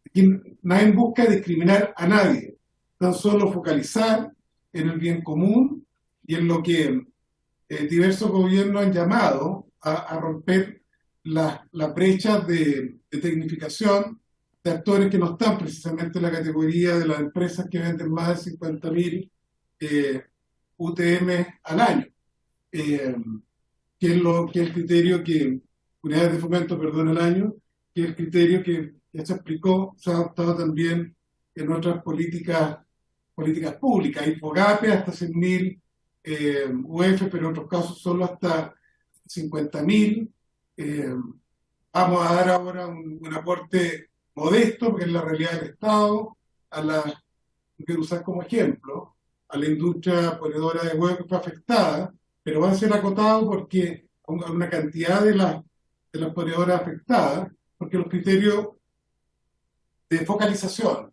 Aquí nadie busca discriminar a nadie, tan solo focalizar en el bien común y en lo que diversos gobiernos han llamado a romper las brechas de tecnificación de actores que no están precisamente en la categoría de las empresas que venden más de 50.000 UTM al año, que es el criterio que, unidades de fomento, perdón, al año, que es el criterio que ya se aplicó, se ha adoptado también en otras políticas políticas públicas. Hay FOGAPE hasta 100.000 UF, pero en otros casos solo hasta 50.000. Vamos a dar ahora un aporte modesto, porque es la realidad del Estado, quiero usar como ejemplo, a la industria ponedora de huevo que fue afectada, pero va a ser acotado porque a una cantidad de las ponedoras afectadas, porque los criterios de focalización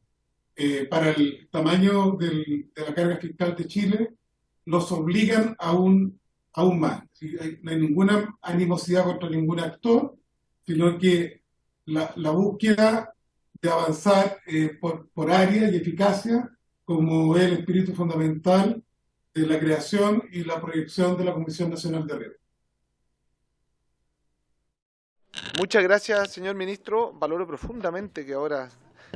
para el tamaño de la carga fiscal de Chile los obligan aún más. ¿Sí? No hay ninguna animosidad contra ningún actor, sino que la búsqueda de avanzar por área y eficacia como el espíritu fundamental de la creación y la proyección de la Comisión Nacional de Riego. Muchas gracias, señor ministro. Valoro profundamente que ahora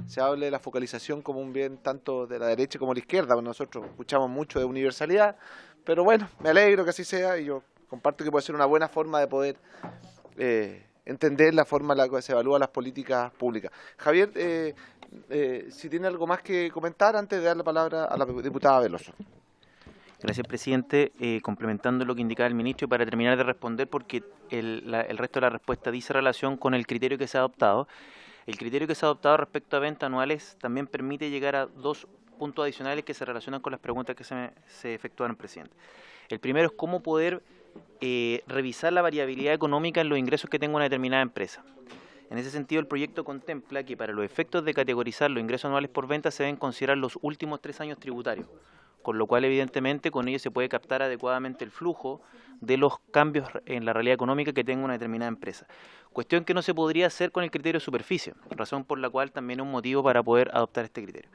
se hable de la focalización como un bien tanto de la derecha como de la izquierda. Nosotros escuchamos mucho de universalidad, pero bueno, me alegro que así sea y yo comparto que puede ser una buena forma de poder entender la forma en la que se evalúan las políticas públicas. Javier, si tiene algo más que comentar antes de dar la palabra a la diputada Veloso. Gracias, presidente. Complementando lo que indicaba el ministro y para terminar de responder, porque el resto de la respuesta dice relación con el criterio que se ha adoptado. El criterio que se ha adoptado respecto a ventas anuales también permite llegar a dos puntos adicionales que se relacionan con las preguntas que se efectuaron, presidente. El primero es cómo poder revisar la variabilidad económica en los ingresos que tenga una determinada empresa. En ese sentido, el proyecto contempla que para los efectos de categorizar los ingresos anuales por venta se deben considerar los últimos 3 años tributarios, con lo cual evidentemente con ello se puede captar adecuadamente el flujo de los cambios en la realidad económica que tenga una determinada empresa. Cuestión que no se podría hacer con el criterio de superficie, razón por la cual también es un motivo para poder adoptar este criterio.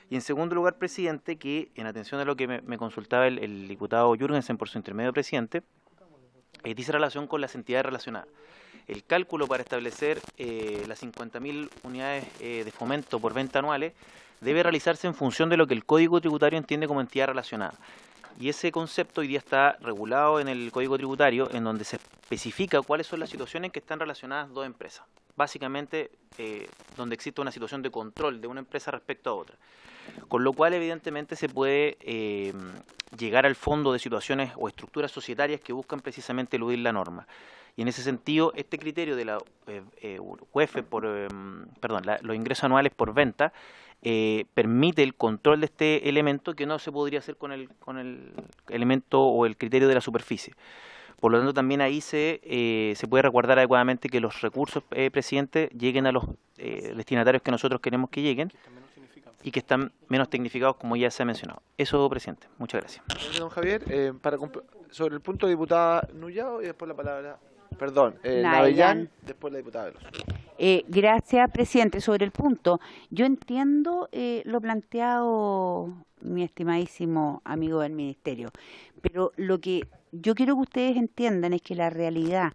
Y en segundo lugar, presidente, que en atención a lo que me consultaba el diputado Jürgensen por su intermedio, presidente, dice relación con las entidades relacionadas. El cálculo para establecer las 50.000 unidades de fomento por venta anuales debe realizarse en función de lo que el Código Tributario entiende como entidad relacionada. Y ese concepto hoy día está regulado en el Código Tributario, en donde se especifica cuáles son las situaciones en que están relacionadas dos empresas. Básicamente, donde existe una situación de control de una empresa respecto a otra. Con lo cual, evidentemente, se puede llegar al fondo de situaciones o estructuras societarias que buscan precisamente eludir la norma. Y en ese sentido, este criterio de la UEF los ingresos anuales por venta permite el control de este elemento que no se podría hacer con el elemento o el criterio de la superficie. Por lo tanto, también ahí se puede resguardar adecuadamente que los recursos, presidente, lleguen a los destinatarios que nosotros queremos que lleguen y que están menos tecnificados, como ya se ha mencionado. Eso, presidente. Muchas gracias. Gracias, don Javier. Sobre el punto de diputada Nullao y después la palabra, Navellán, después la diputada Veloso. Gracias, presidente. Sobre el punto, yo entiendo lo planteado, mi estimadísimo amigo del ministerio, pero lo que yo quiero que ustedes entiendan es que la realidad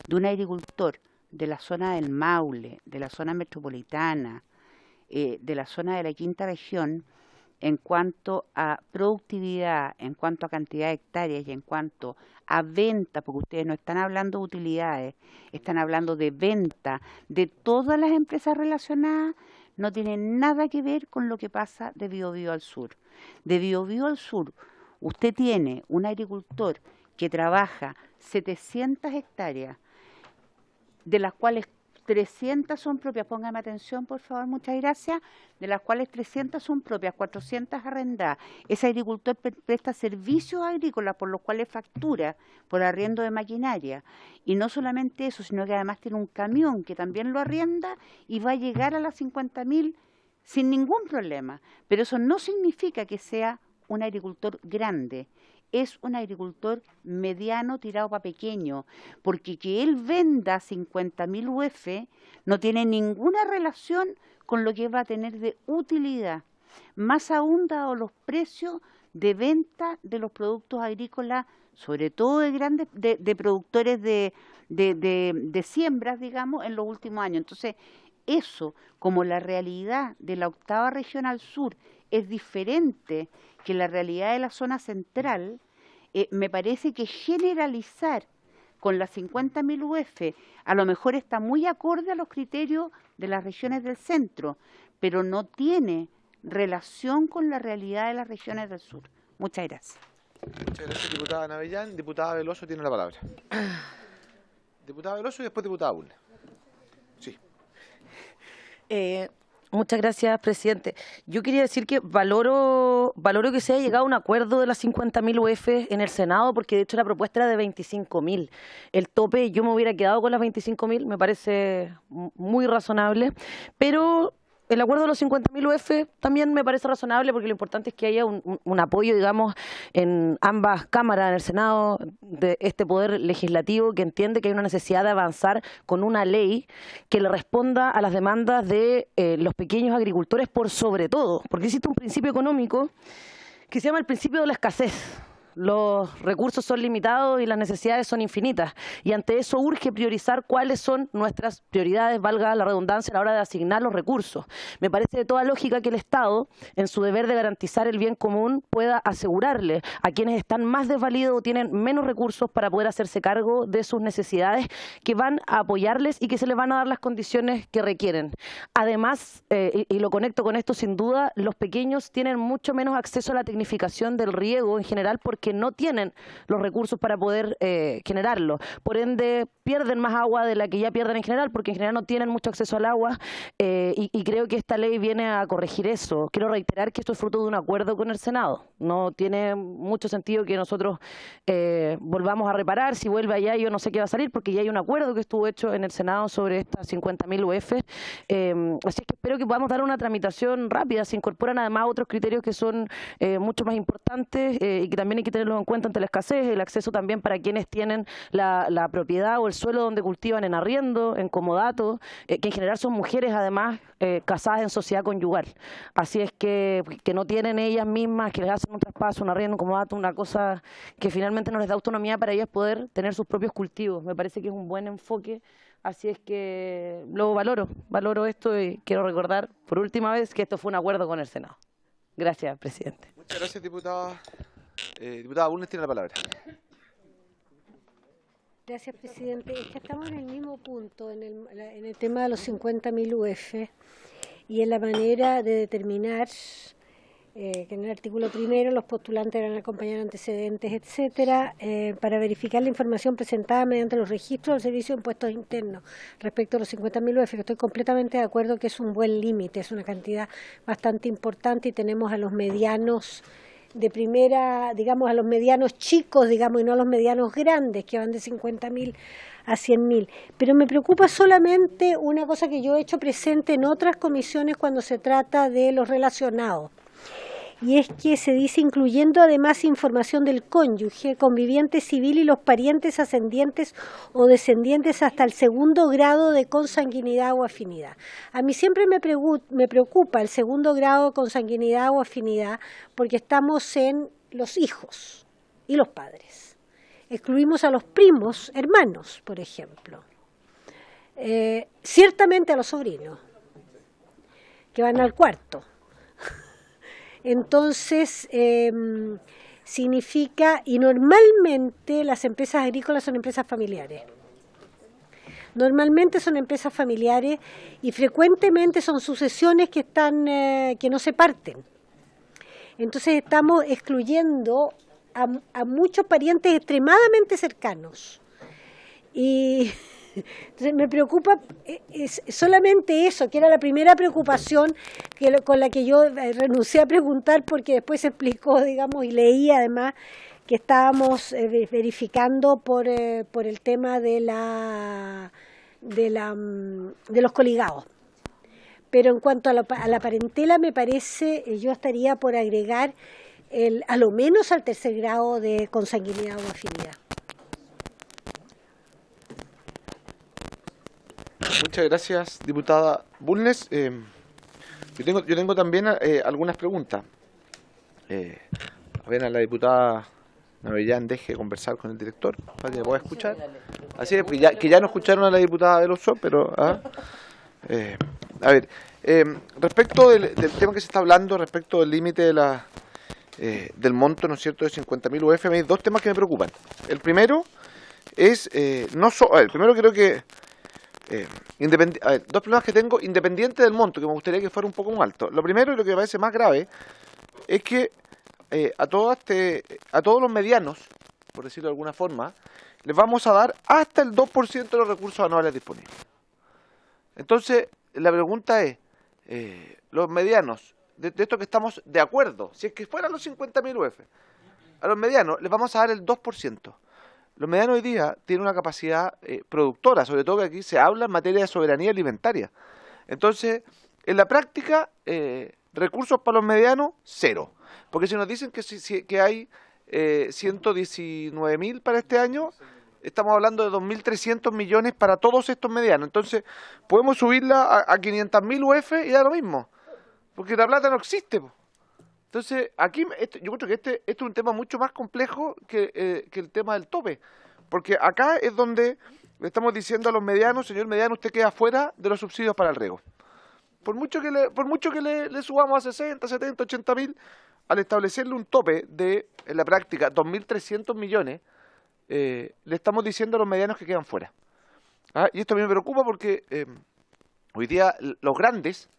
de un agricultor de la zona del Maule, de la zona metropolitana, de la zona de la quinta región, en cuanto a productividad, en cuanto a cantidad de hectáreas y en cuanto a venta, porque ustedes no están hablando de utilidades, están hablando de venta de todas las empresas relacionadas, no tiene nada que ver con lo que pasa de Biobío al sur. De Biobío al sur, usted tiene un agricultor que trabaja 700 hectáreas, de las cuales 300 son propias, póngame atención por favor, muchas gracias, de las cuales 300 son propias, 400 arrendadas. Ese agricultor presta servicios agrícolas por los cuales factura por arriendo de maquinaria. Y no solamente eso, sino que además tiene un camión que también lo arrienda y va a llegar a las 50.000 sin ningún problema. Pero eso no significa que sea un agricultor grande. Es un agricultor mediano tirado para pequeño, porque que él venda 50.000 UF no tiene ninguna relación con lo que va a tener de utilidad, más aún dado los precios de venta de los productos agrícolas, sobre todo de grandes, de productores de siembras, digamos, en los últimos años. Entonces, eso, como la realidad de la octava región al sur es diferente que la realidad de la zona central, me parece que generalizar con las 50.000 UF a lo mejor está muy acorde a los criterios de las regiones del centro, pero no tiene relación con la realidad de las regiones del sur. Muchas gracias. Muchas gracias, diputada Navellán. Diputada Veloso tiene la palabra. Diputada Veloso y después diputada Bulnes. Sí. Muchas gracias, presidente. Yo quería decir que valoro que se haya llegado a un acuerdo de las 50.000 UF en el Senado, porque de hecho la propuesta era de 25.000. El tope, yo me hubiera quedado con las 25.000, me parece muy razonable, pero el acuerdo de los 50.000 UF también me parece razonable, porque lo importante es que haya un apoyo, digamos, en ambas cámaras, en el Senado, de este poder legislativo que entiende que hay una necesidad de avanzar con una ley que le responda a las demandas de los pequeños agricultores por sobre todo, porque existe un principio económico que se llama el principio de la escasez. Los recursos son limitados y las necesidades son infinitas, y ante eso urge priorizar cuáles son nuestras prioridades, valga la redundancia, a la hora de asignar los recursos. Me parece de toda lógica que el Estado, en su deber de garantizar el bien común, pueda asegurarle a quienes están más desvalidos o tienen menos recursos para poder hacerse cargo de sus necesidades, que van a apoyarles y que se les van a dar las condiciones que requieren. Además, y lo conecto con esto sin duda, los pequeños tienen mucho menos acceso a la tecnificación del riego en general, porque no tienen los recursos para poder generarlo. Por ende, pierden más agua de la que ya pierden en general, porque en general no tienen mucho acceso al agua, y creo que esta ley viene a corregir eso. Quiero reiterar que esto es fruto de un acuerdo con el Senado. No tiene mucho sentido que nosotros volvamos a reparar. Si vuelve allá, yo no sé qué va a salir, porque ya hay un acuerdo que estuvo hecho en el Senado sobre estas 50.000 UF. Así que espero que podamos dar una tramitación rápida. Se incorporan además otros criterios que son mucho más importantes, y que también hay que tenerlos en cuenta ante la escasez, el acceso también para quienes tienen la propiedad o el suelo donde cultivan en arriendo, en comodato, que en general son mujeres además casadas en sociedad conyugal. Así es que no tienen ellas mismas, que les hacen un traspaso, un arriendo, un comodato, una cosa que finalmente no les da autonomía para ellas poder tener sus propios cultivos. Me parece que es un buen enfoque. Así es que lo valoro esto, y quiero recordar por última vez que esto fue un acuerdo con el Senado. Gracias, presidente. Muchas gracias, diputada. Diputada Bulnes tiene la palabra. Gracias, presidente. Es que estamos en el mismo punto, en el tema de los 50.000 UF y en la manera de determinar que en el artículo primero los postulantes deben acompañar antecedentes, etcétera, para verificar la información presentada mediante los registros del Servicio de Impuestos Internos respecto a los 50.000 UF, que estoy completamente de acuerdo que es un buen límite, es una cantidad bastante importante, y tenemos a los medianos de primera, digamos, a los medianos chicos, digamos, y no a los medianos grandes, que van de 50.000 a 100.000. Pero me preocupa solamente una cosa que yo he hecho presente en otras comisiones cuando se trata de los relacionados. Y es que se dice incluyendo además información del cónyuge, conviviente civil y los parientes ascendientes o descendientes hasta el segundo grado de consanguinidad o afinidad. A mí siempre me preocupa el segundo grado de consanguinidad o afinidad, porque estamos en los hijos y los padres. Excluimos a los primos, hermanos, por ejemplo. Ciertamente a los sobrinos, que van al cuarto. Entonces, significa, y normalmente las empresas agrícolas son empresas familiares. Normalmente son empresas familiares y frecuentemente son sucesiones que no se parten. Entonces estamos excluyendo a muchos parientes extremadamente cercanos. Y entonces me preocupa solamente eso, que era la primera preocupación con la que yo renuncié a preguntar, porque después se explicó, digamos, y leí además que estábamos verificando por el tema de los coligados. Pero en cuanto a la parentela, me parece, yo estaría por agregar a lo menos al tercer grado de consanguinidad o afinidad. Muchas gracias, diputada Bulnes. Yo tengo también algunas preguntas. A ver, a la diputada Navellán deje conversar con el director para que me pueda escuchar. Así es, que ya no escucharon a la diputada Veloso, pero... a ver, respecto del tema que se está hablando, respecto del límite del monto, ¿no es cierto?, de 50.000 UF, hay dos temas que me preocupan. El primero es, primero creo que dos problemas que tengo independiente del monto, que me gustaría que fuera un poco más alto. Lo primero y lo que me parece más grave es que a todos los medianos, por decirlo de alguna forma, les vamos a dar hasta el 2% de los recursos anuales disponibles. Entonces, la pregunta es, los medianos, de esto que estamos de acuerdo, si es que fueran los 50.000 UF, a los medianos les vamos a dar el 2%. Los medianos hoy día tienen una capacidad productora, sobre todo que aquí se habla en materia de soberanía alimentaria. Entonces, en la práctica, recursos para los medianos, cero. Porque si nos dicen que hay 119.000 para este año, estamos hablando de 2.300 millones para todos estos medianos. Entonces, podemos subirla a 500.000 UF y da lo mismo, porque la plata no existe, po. Entonces, aquí yo creo que este es un tema mucho más complejo que el tema del tope, porque acá es donde le estamos diciendo a los medianos, señor mediano, usted queda fuera de los subsidios para el riego. Por mucho que le subamos a 60, 70, 80.000, al establecerle un tope de, en la práctica, 2.300 millones, le estamos diciendo a los medianos que quedan fuera. Y esto a mí me preocupa porque hoy día los grandes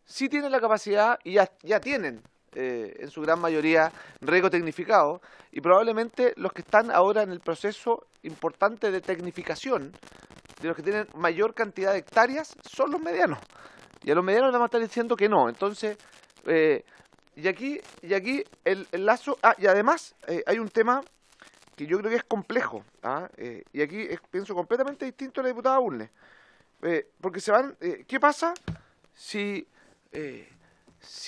sí tienen la capacidad y ya tienen en su gran mayoría riego tecnificado, y probablemente los que están ahora en el proceso importante de tecnificación, de los que tienen mayor cantidad de hectáreas, son los medianos. Y a los medianos le vamos a estar diciendo que no. Entonces, y aquí el lazo... y además hay un tema que yo creo que es complejo, y aquí pienso completamente distinto a la diputada Urle, porque se van... ¿qué pasa si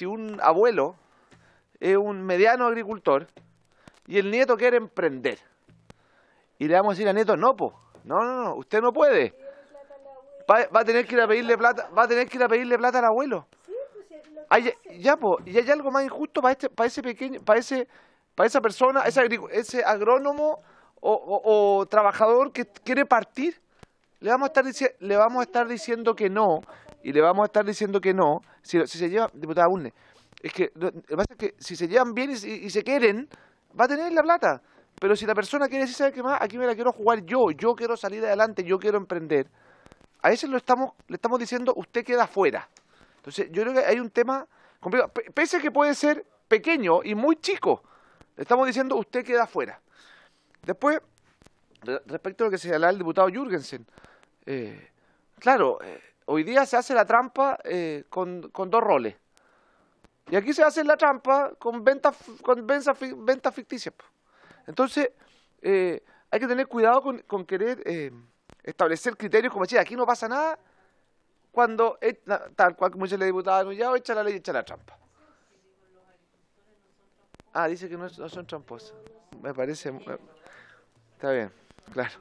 un abuelo es un mediano agricultor y el nieto quiere emprender? Y le vamos a decir al nieto, no, usted no puede. Va a tener que ir a pedirle plata, al abuelo. Y hay algo más injusto para esa persona, ese agrónomo o trabajador que quiere partir. Le vamos a estar diciendo que no, y le vamos a estar diciendo que no, si se lleva, diputada Urne, es que lo que pasa es que si se llevan bien y se quieren, va a tener la plata. Pero si la persona quiere decir, ¿sabe qué más? Aquí me la quiero jugar yo quiero salir adelante, yo quiero emprender. A ese le estamos diciendo, usted queda fuera. Entonces, yo creo que hay un tema complicado. Pese a que puede ser pequeño y muy chico, le estamos diciendo, usted queda fuera. Después, respecto a lo que señalaba el diputado Jürgensen, claro, hoy día se hace la trampa con dos roles. Y aquí se hace la trampa con ventas ficticias. Entonces, hay que tener cuidado con querer establecer criterios como decir, aquí no pasa nada, cuando, tal cual como dice la diputada Nullao, echa la ley, echa la trampa. Dice que no son tramposas. Me parece... Está bien, claro.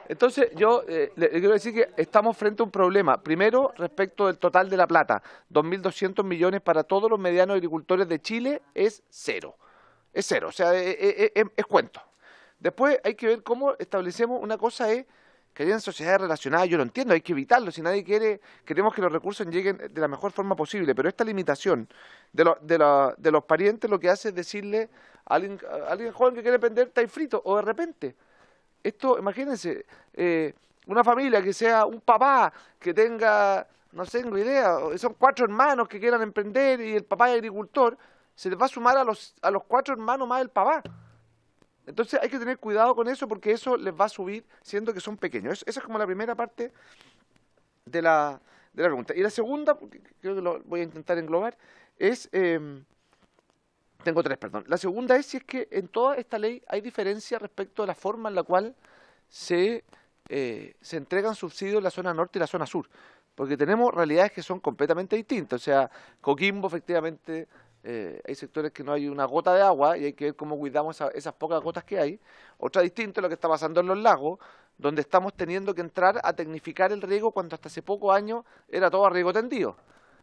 Entonces, yo le quiero decir que estamos frente a un problema. Primero, respecto del total de la plata. 2.200 millones para todos los medianos agricultores de Chile es cero. Es cero, o sea, es cuento. Después hay que ver cómo establecemos una cosa que hayan sociedades relacionadas, yo lo entiendo, hay que evitarlo, si nadie quiere, queremos que los recursos lleguen de la mejor forma posible, pero esta limitación de los parientes lo que hace es decirle a alguien joven que quiere emprender, está ahí frito, o de repente, esto, imagínense, una familia que sea un papá, que tenga, no tengo idea, son 4 hermanos que quieran emprender y el papá es agricultor, se les va a sumar a los 4 hermanos más el papá. Entonces hay que tener cuidado con eso porque eso les va a subir siendo que son pequeños. Esa es como la primera parte de la pregunta. Y la segunda, creo que lo voy a intentar englobar, es... tengo 3, perdón. La segunda es si es que en toda esta ley hay diferencia respecto a la forma en la cual se entregan subsidios en la zona norte y la zona sur. Porque tenemos realidades que son completamente distintas. O sea, Coquimbo efectivamente... hay sectores que no hay una gota de agua y hay que ver cómo cuidamos esas pocas gotas que hay. Otra distinta es lo que está pasando en los lagos, donde estamos teniendo que entrar a tecnificar el riego cuando hasta hace pocos años era todo a riego tendido.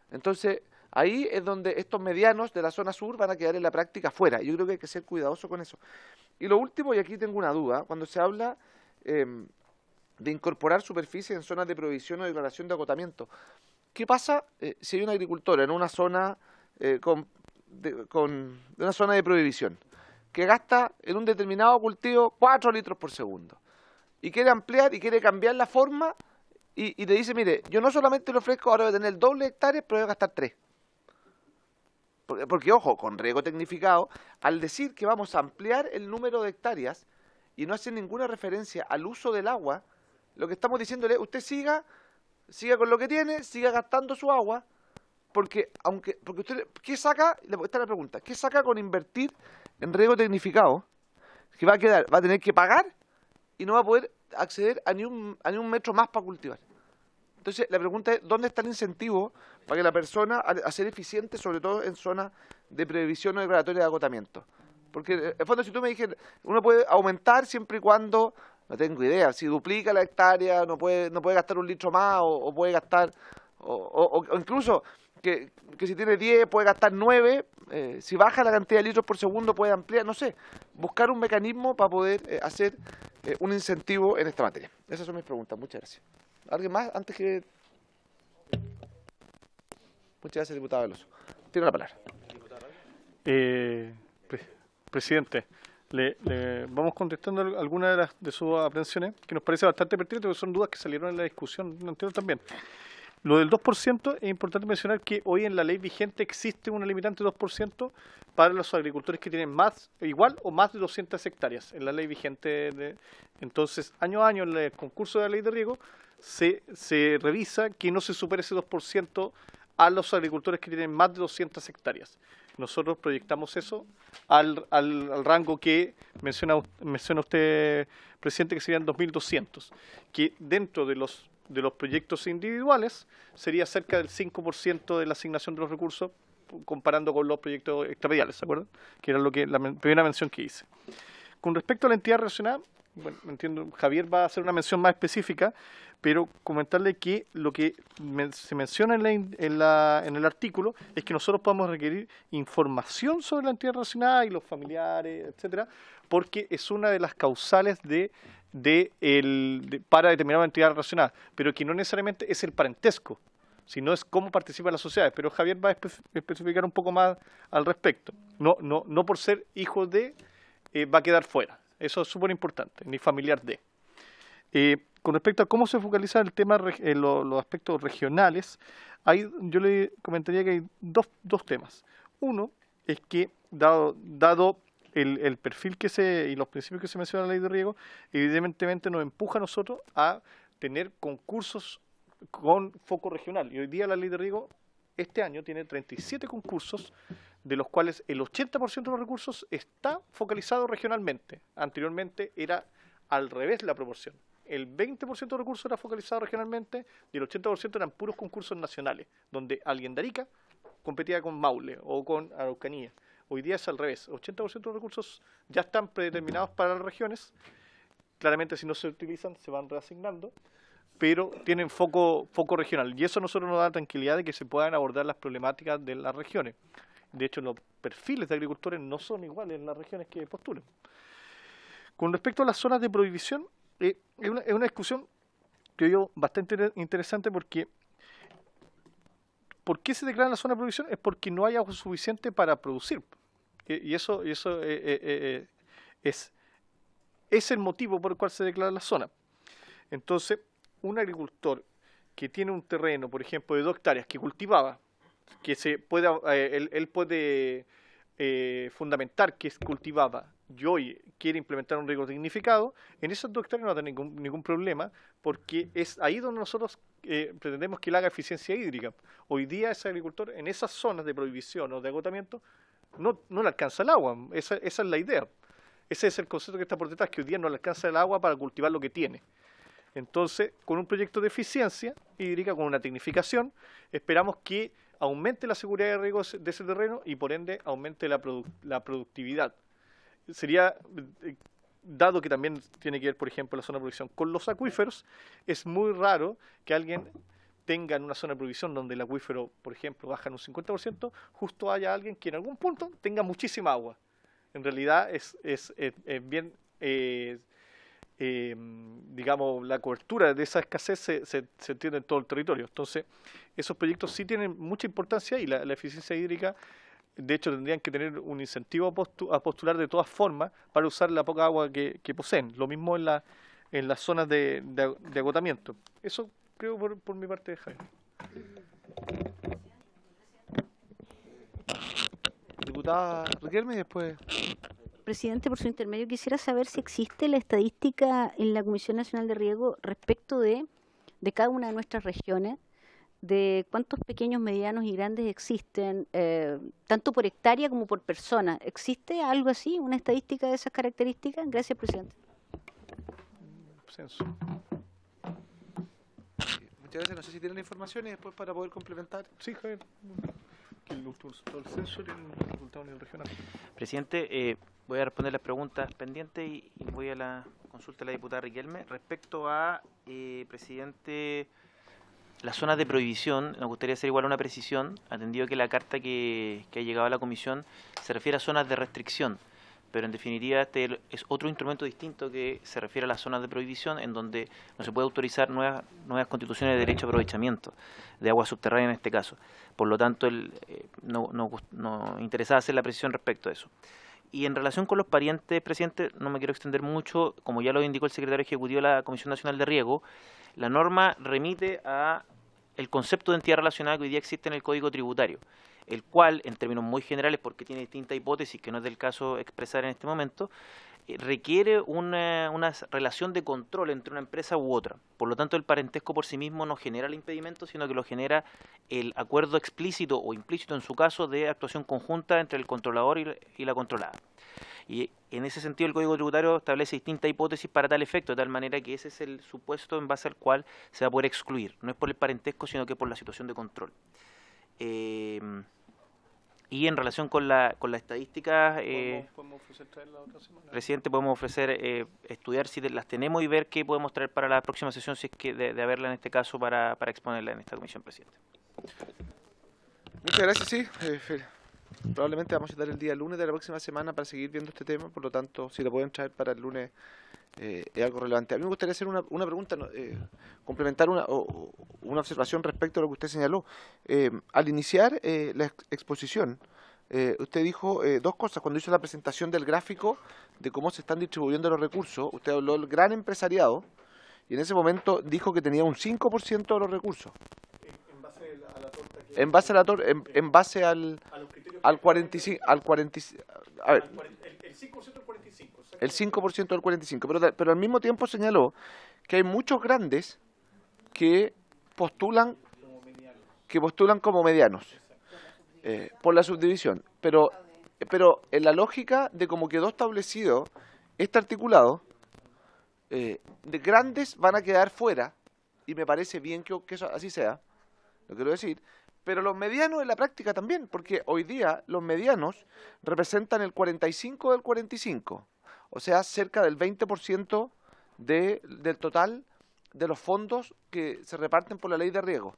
Entonces, ahí es donde estos medianos de la zona sur van a quedar en la práctica fuera. Yo creo que hay que ser cuidadoso con eso. Y lo último, y aquí tengo una duda, cuando se habla de incorporar superficie en zonas de provisión o declaración de agotamiento, ¿qué pasa si hay un agricultor en una zona de una zona de prohibición que gasta en un determinado cultivo 4 litros por segundo y quiere ampliar y quiere cambiar la forma y te dice, mire, yo no solamente le ofrezco, ahora voy a tener el doble de hectáreas, pero voy a gastar 3. Porque, ojo, con riego tecnificado, al decir que vamos a ampliar el número de hectáreas y no hacer ninguna referencia al uso del agua, lo que estamos diciéndole, usted siga con lo que tiene, siga gastando su agua, porque usted, ¿qué saca? Esta es la pregunta, ¿qué saca con invertir en riego tecnificado? Que va a tener que pagar y no va a poder acceder a ni un metro más para cultivar. Entonces, la pregunta es, ¿dónde está el incentivo para que la persona, a ser eficiente, sobre todo en zonas de previsión o declaratoria de agotamiento? Porque, en el fondo, si tú me dijeras, uno puede aumentar siempre y cuando, no tengo idea, si duplica la hectárea, no puede gastar 1 litro más, o puede gastar, o incluso que si tiene 10 puede gastar 9, si baja la cantidad de litros por segundo puede ampliar, no sé, buscar un mecanismo para poder hacer un incentivo en esta materia. Esas son mis preguntas, muchas gracias. ¿Alguien más antes que...? Muchas gracias, diputado Veloso. Tiene la palabra. Presidente, le vamos contestando algunas de sus aprensiones, que nos parece bastante pertinente, porque son dudas que salieron en la discusión anterior también. Lo del 2%, es importante mencionar que hoy en la ley vigente existe una limitante de 2% para los agricultores que tienen igual o más de 200 hectáreas en la ley vigente. Entonces, año a año en el concurso de la ley de riego se revisa que no se supere ese 2% a los agricultores que tienen más de 200 hectáreas. Nosotros proyectamos eso al rango que menciona usted, presidente, que serían 2.200, que dentro de los proyectos individuales sería cerca del 5% de la asignación de los recursos, comparando con los proyectos extrapediales, ¿se acuerdan? Que era la primera mención que hice. Con respecto a la entidad relacionada, bueno, entiendo, Javier va a hacer una mención más específica, pero comentarle que lo que se menciona en el artículo es que nosotros podemos requerir información sobre la entidad relacionada y los familiares, etcétera, porque es una de las causales para determinar una entidad relacionada, pero que no necesariamente es el parentesco, sino es cómo participa la sociedad. Pero Javier va a especificar un poco más al respecto. No por ser hijo de va a quedar fuera. Eso es súper importante, ni familiar de. Con respecto a cómo se focaliza el tema, los aspectos regionales, yo le comentaría que hay dos temas. Uno es que, dado el perfil y los principios que se mencionan en la ley de riego, evidentemente nos empuja a nosotros a tener concursos con foco regional. Y hoy día la ley de riego, este año, tiene 37 concursos, de los cuales el 80% de los recursos está focalizado regionalmente. Anteriormente era al revés la proporción. El 20% de los recursos era focalizado regionalmente y el 80% eran puros concursos nacionales, donde alguien de Arica competía con Maule o con Araucanía. Hoy día es al revés. 80% de los recursos ya están predeterminados para las regiones. Claramente, si no se utilizan, se van reasignando, pero tienen foco regional. Y eso a nosotros nos da tranquilidad de que se puedan abordar las problemáticas de las regiones. De hecho, los perfiles de agricultores no son iguales en las regiones que postulan. Con respecto a las zonas de prohibición, es una discusión que yo bastante interesante porque ¿por qué se declara la zona de prohibición? Es porque no hay agua suficiente para producir. Y eso es el motivo por el cual se declara la zona. Entonces, un agricultor que tiene un terreno, por ejemplo, de 2 hectáreas que cultivaba, que él puede fundamentar que cultivaba y hoy quiere implementar un riego tecnificado, en esas 2 hectáreas no va a tener ningún problema, porque es ahí donde nosotros pretendemos que él haga eficiencia hídrica. Hoy día ese agricultor en esas zonas de prohibición o de agotamiento no le alcanza el agua. Esa es la idea. Ese es el concepto que está por detrás, que hoy día no le alcanza el agua para cultivar lo que tiene. Entonces, con un proyecto de eficiencia hídrica, con una tecnificación, esperamos que aumente la seguridad de riego de ese terreno y por ende aumente la productividad. Sería, dado que también tiene que ver, por ejemplo, la zona de prohibición con los acuíferos, es muy raro que alguien tenga en una zona de prohibición donde el acuífero, por ejemplo, baja en un 50%, justo haya alguien que en algún punto tenga muchísima agua. En realidad es bien... digamos, la cobertura de esa escasez se entiende en todo el territorio. Entonces, esos proyectos sí tienen mucha importancia y la eficiencia hídrica, de hecho, tendrían que tener un incentivo a postular de todas formas para usar la poca agua que poseen. Lo mismo en las zonas de agotamiento. Eso suscribo por mi parte, Javier. Diputada Riquelme y después... Presidente, por su intermedio, quisiera saber si existe la estadística en la Comisión Nacional de Riego respecto de cada una de nuestras regiones, de cuántos pequeños, medianos y grandes existen, tanto por hectárea como por persona. ¿Existe algo así, una estadística de esas características? Gracias, presidente. Censo. Muchas gracias. No sé si tienen la información y después para poder complementar. Sí, Javier. El resultado del censo y el resultado a nivel regional. Presidente, voy a responder las preguntas pendientes y voy a la consulta de la diputada Riquelme. Respecto a, presidente, las zonas de prohibición, nos gustaría hacer igual una precisión, atendido que la carta que ha llegado a la comisión se refiere a zonas de restricción, pero en definitiva este es otro instrumento distinto que se refiere a las zonas de prohibición, en donde no se puede autorizar nuevas constituciones de derecho a aprovechamiento de agua subterránea en este caso. Por lo tanto, nos interesaba hacer la precisión respecto a eso. Y en relación con los parientes, presidente, no me quiero extender mucho, como ya lo indicó el secretario ejecutivo de la Comisión Nacional de Riego, la norma remite a el concepto de entidad relacionada que hoy día existe en el Código Tributario, el cual, en términos muy generales, porque tiene distintas hipótesis que no es del caso expresar en este momento, requiere una relación de control entre una empresa u otra. Por lo tanto, el parentesco por sí mismo no genera el impedimento, sino que lo genera el acuerdo explícito o implícito, en su caso, de actuación conjunta entre el controlador y la controlada. Y en ese sentido el Código Tributario establece distintas hipótesis para tal efecto, de tal manera que ese es el supuesto en base al cual se va a poder excluir. No es por el parentesco, sino que por la situación de control. Y en relación con la estadística, ¿Podemos ofrecer traerla la otra semana? presidente, podemos ofrecer estudiar si las tenemos y ver qué podemos traer para la próxima sesión, si es que de haberla en este caso, para exponerla en esta comisión, presidente. Muchas gracias, sí. Probablemente vamos a dar el día lunes de la próxima semana para seguir viendo este tema, por lo tanto, si lo pueden traer para el lunes es algo relevante. A mí me gustaría hacer una pregunta, complementar una observación respecto a lo que usted señaló. Al iniciar la exposición, usted dijo dos cosas. Cuando hizo la presentación del gráfico de cómo se están distribuyendo los recursos, usted habló del gran empresariado y en ese momento dijo que tenía un 5% de los recursos. En base a la torta que... En base al 45, a ver, el 5% del 45. el 5% del 45%, pero al mismo tiempo señaló que hay muchos grandes que postulan como medianos por la subdivisión, pero en la lógica de cómo quedó establecido este articulado, de grandes van a quedar fuera, y me parece bien que eso así sea, lo quiero decir, pero los medianos en la práctica también, porque hoy día los medianos representan el 45 del 45, o sea, cerca del 20% del total de los fondos que se reparten por la ley de riego.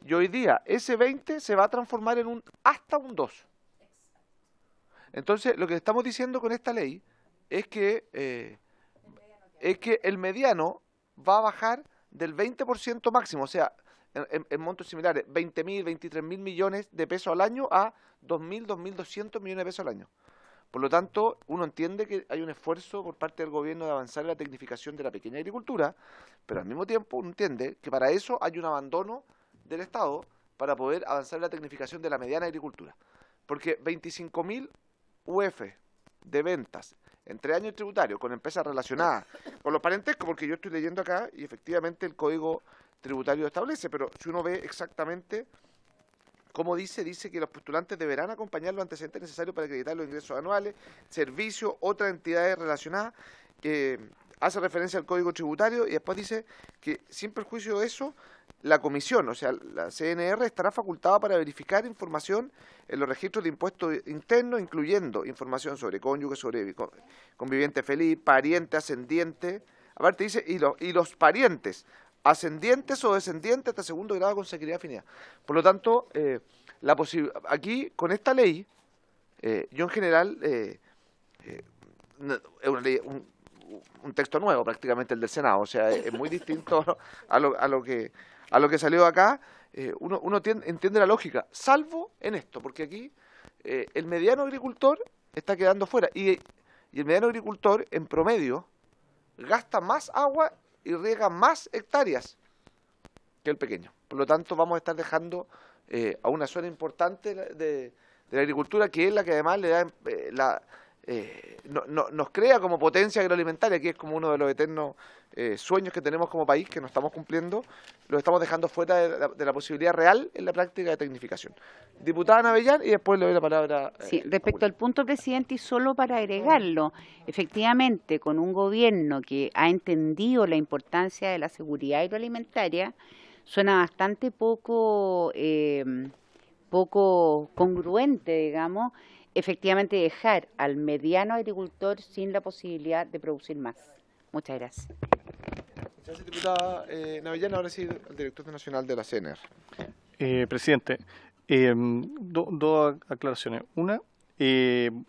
Y hoy día ese 20 se va a transformar en hasta un 2. Entonces, lo que estamos diciendo con esta ley es que el mediano va a bajar del 20% máximo, o sea, en montos similares, 20.000, 23.000 millones de pesos al año a 2.000, 2.200 millones de pesos al año. Por lo tanto, uno entiende que hay un esfuerzo por parte del gobierno de avanzar en la tecnificación de la pequeña agricultura, pero al mismo tiempo uno entiende que para eso hay un abandono del Estado para poder avanzar en la tecnificación de la mediana agricultura. Porque 25.000 UF de ventas en 3 años tributarios con empresas relacionadas con los parentescos, porque yo estoy leyendo acá y efectivamente el Código Tributario establece, pero si uno ve exactamente cómo dice que los postulantes deberán acompañar los antecedentes necesarios para acreditar los ingresos anuales, servicios, otras entidades relacionadas, hace referencia al Código Tributario y después dice que sin perjuicio de eso, la comisión, o sea, la CNR estará facultada para verificar información en los registros de impuestos internos, incluyendo información sobre cónyuge, sobre conviviente feliz, pariente, ascendiente. Aparte dice, y los parientes, ascendientes o descendientes hasta segundo grado con seguridad y afinidad. Por lo tanto, aquí, con esta ley, yo en general, es una ley, un texto nuevo prácticamente el del Senado, o sea, es muy distinto a lo que salió acá. Uno entiende la lógica, salvo en esto, porque aquí el mediano agricultor está quedando fuera, y el mediano agricultor en promedio gasta más agua y riega más hectáreas. que el pequeño. Por lo tanto, vamos a estar dejando a una zona importante de la agricultura, que es la que además le da nos crea como potencia agroalimentaria, que es como uno de los eternos sueños que tenemos como país, que no estamos cumpliendo, lo estamos dejando fuera de la posibilidad real en la práctica de tecnificación. Diputada Navellán, y después le doy la palabra. Sí, respecto al punto, presidente, y solo para agregarlo, efectivamente, con un gobierno que ha entendido la importancia de la seguridad agroalimentaria, suena bastante poco congruente, digamos, efectivamente dejar al mediano agricultor sin la posibilidad de producir más. Muchas gracias. Muchas gracias, diputada Navellán. Ahora sí, el director nacional de la CNR. Presidente, dos aclaraciones. Una,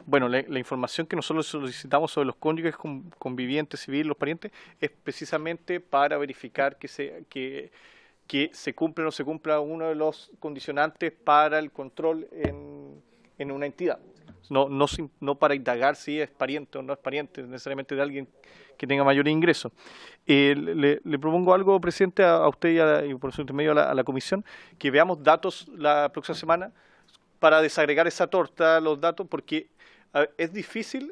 bueno, la información que nosotros solicitamos sobre los cónyuges convivientes, civiles, los parientes, es precisamente para verificar que se cumpla o no se cumpla uno de los condicionantes para el control en una entidad. No para indagar si es pariente o no es pariente, necesariamente de alguien que tenga mayor ingreso. Le propongo algo, presidente, a usted y por su intermedio a la comisión, que veamos datos la próxima semana para desagregar esa torta, los datos, porque es difícil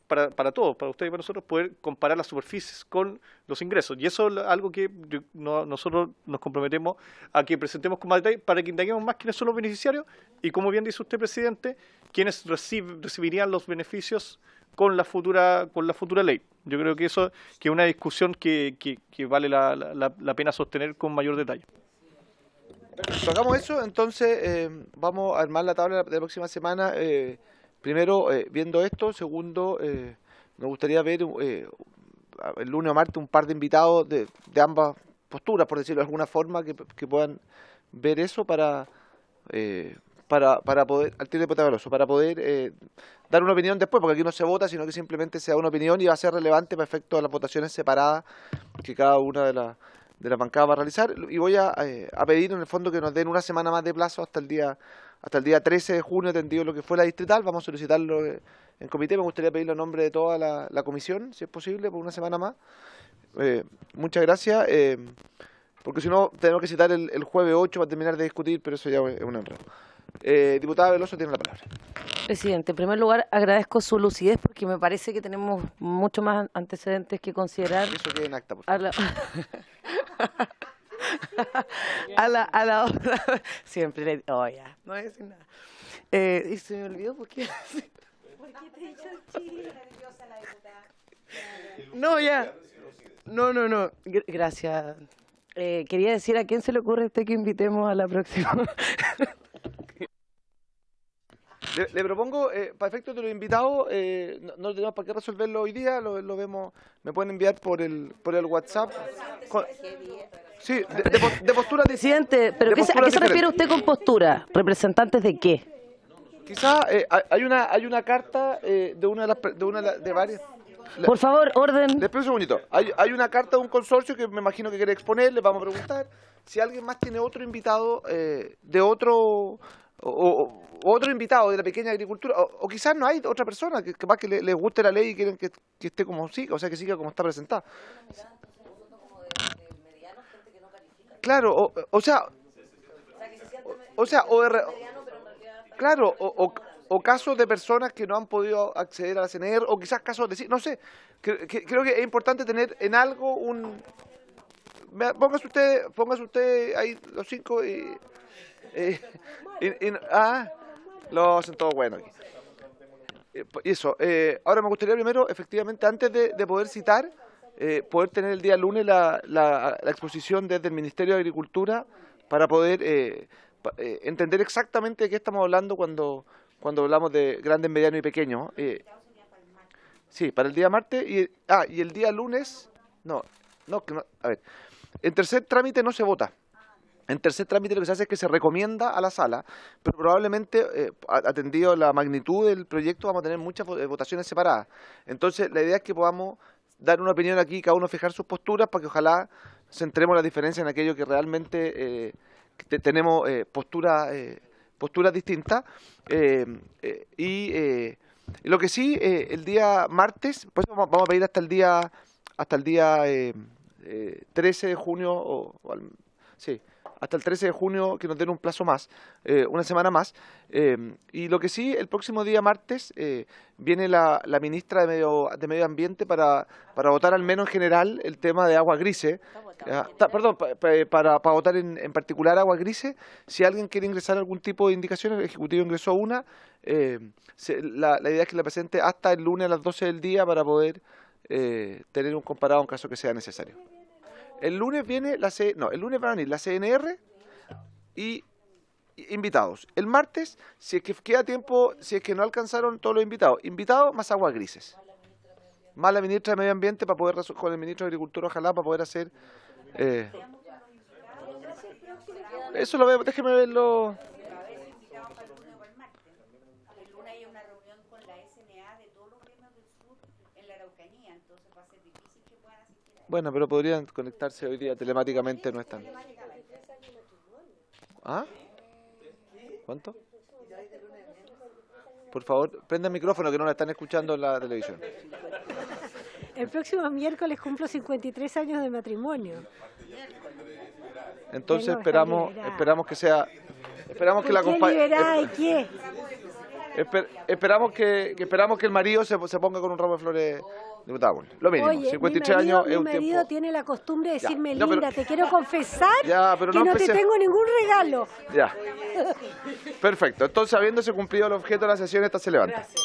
para todos, para usted y para nosotros, poder comparar las superficies con los ingresos. Y eso es algo que nosotros nos comprometemos a que presentemos con más detalle para que indaguemos más quiénes son los beneficiarios y, como bien dice usted, presidente, quiénes recibirían los beneficios con la futura ley. Yo creo que eso que es una discusión que vale la pena sostener con mayor detalle. Perfecto, hagamos eso, entonces vamos a armar la tabla de la próxima semana. Primero, viendo esto. Segundo, me gustaría ver el lunes o martes un par de invitados de ambas posturas, por decirlo de alguna forma, que puedan ver eso para poder, al tiro de Potagaloso, para poder dar una opinión después, porque aquí no se vota, sino que simplemente se da una opinión y va a ser relevante para efecto de las votaciones separadas que cada una de las bancadas va a realizar. Y voy a pedir en el fondo que nos den una semana más de plazo hasta el día 13 de junio, atendido lo que fue la distrital. Vamos a solicitarlo en comité. Me gustaría pedirlo en nombre de toda la comisión, si es posible, por una semana más. Muchas gracias, porque si no tenemos que citar el jueves 8 para terminar de discutir, pero eso ya es un enredo. Diputada Veloso, tiene la palabra. Presidente, en primer lugar agradezco su lucidez porque me parece que tenemos mucho más antecedentes que considerar. Eso queda en acta, por favor. A la hora. Siempre le digo, ya, no voy a decir nada. Y se me olvidó por qué. ¿Por qué te he dicho el chile? No, ya. No. Gracias. Quería decir, ¿a quién se le ocurre que invitemos a la próxima? Le propongo, para efectos de los invitados, no tenemos para qué resolverlo hoy día, lo vemos, me pueden enviar por el WhatsApp. Sí, de postura. Presidente, ¿pero a qué se refiere usted con postura? ¿Representantes de qué? Quizá hay una carta de una de varias. Por favor, orden. Le espero un segundito. Hay una carta de un consorcio que me imagino que quiere exponer, le vamos a preguntar. Si alguien más tiene otro invitado de otro invitado de la pequeña agricultura, o quizás no hay otra persona que capaz que les guste la ley y quieren que esté como siga, o sea, que siga como está presentada. Claro, o casos de personas que no han podido acceder a la CNR, o quizás casos de, no sé, creo que es importante tener en algo un... Póngase usted ahí los 5 y lo hacen todo bueno aquí. Eso, ahora me gustaría primero, efectivamente, antes de poder citar, poder tener el día lunes la exposición desde el Ministerio de Agricultura para poder entender exactamente de qué estamos hablando cuando hablamos de grandes, medianos y pequeños. Sí, para el día martes y el día lunes, a ver, en tercer trámite no se vota. En tercer trámite lo que se hace es que se recomienda a la sala, pero probablemente, atendido la magnitud del proyecto, vamos a tener muchas votaciones separadas. Entonces, la idea es que podamos dar una opinión aquí, cada uno fijar sus posturas, para que ojalá centremos la diferencia en aquello que realmente tenemos posturas distintas. Y lo que sí, el día martes, pues vamos a pedir hasta el día 13 de junio, Sí, hasta el 13 de junio, que nos den un plazo más, una semana más. Y lo que sí, el próximo día martes viene la ministra de Medio Ambiente para votar al menos en general el tema de aguas grises. Perdón, para votar en particular aguas grises. Si alguien quiere ingresar algún tipo de indicaciones, el Ejecutivo ingresó una. La idea es que la presente hasta el lunes a las 12 del día para poder tener un comparado en caso que sea necesario. El lunes viene el lunes va a venir la CNR y invitados. El martes, si es que queda tiempo, si es que no alcanzaron todos los invitados más aguas grises. Más la ministra de Medio Ambiente para poder, con el ministro de Agricultura, ojalá, para poder hacer... eso lo veo, déjeme verlo. Bueno, pero podrían conectarse hoy día telemáticamente, no están. ¿Ah? ¿Cuánto? Por favor, prenda el micrófono que no la están escuchando en la televisión. El próximo miércoles cumplo 53 años de matrimonio. Entonces esperamos que sea... Esperamos que la Esperamos que el marido se ponga con un ramo de flores. Lo mínimo, Oye, 53 años es un mi marido tiempo. tiene la costumbre de decirme, no, pero- linda, te quiero confesar pero que no te tengo ningún regalo. Ya. Perfecto. Entonces, habiéndose cumplido el objeto de la sesión, esta se levanta. Gracias.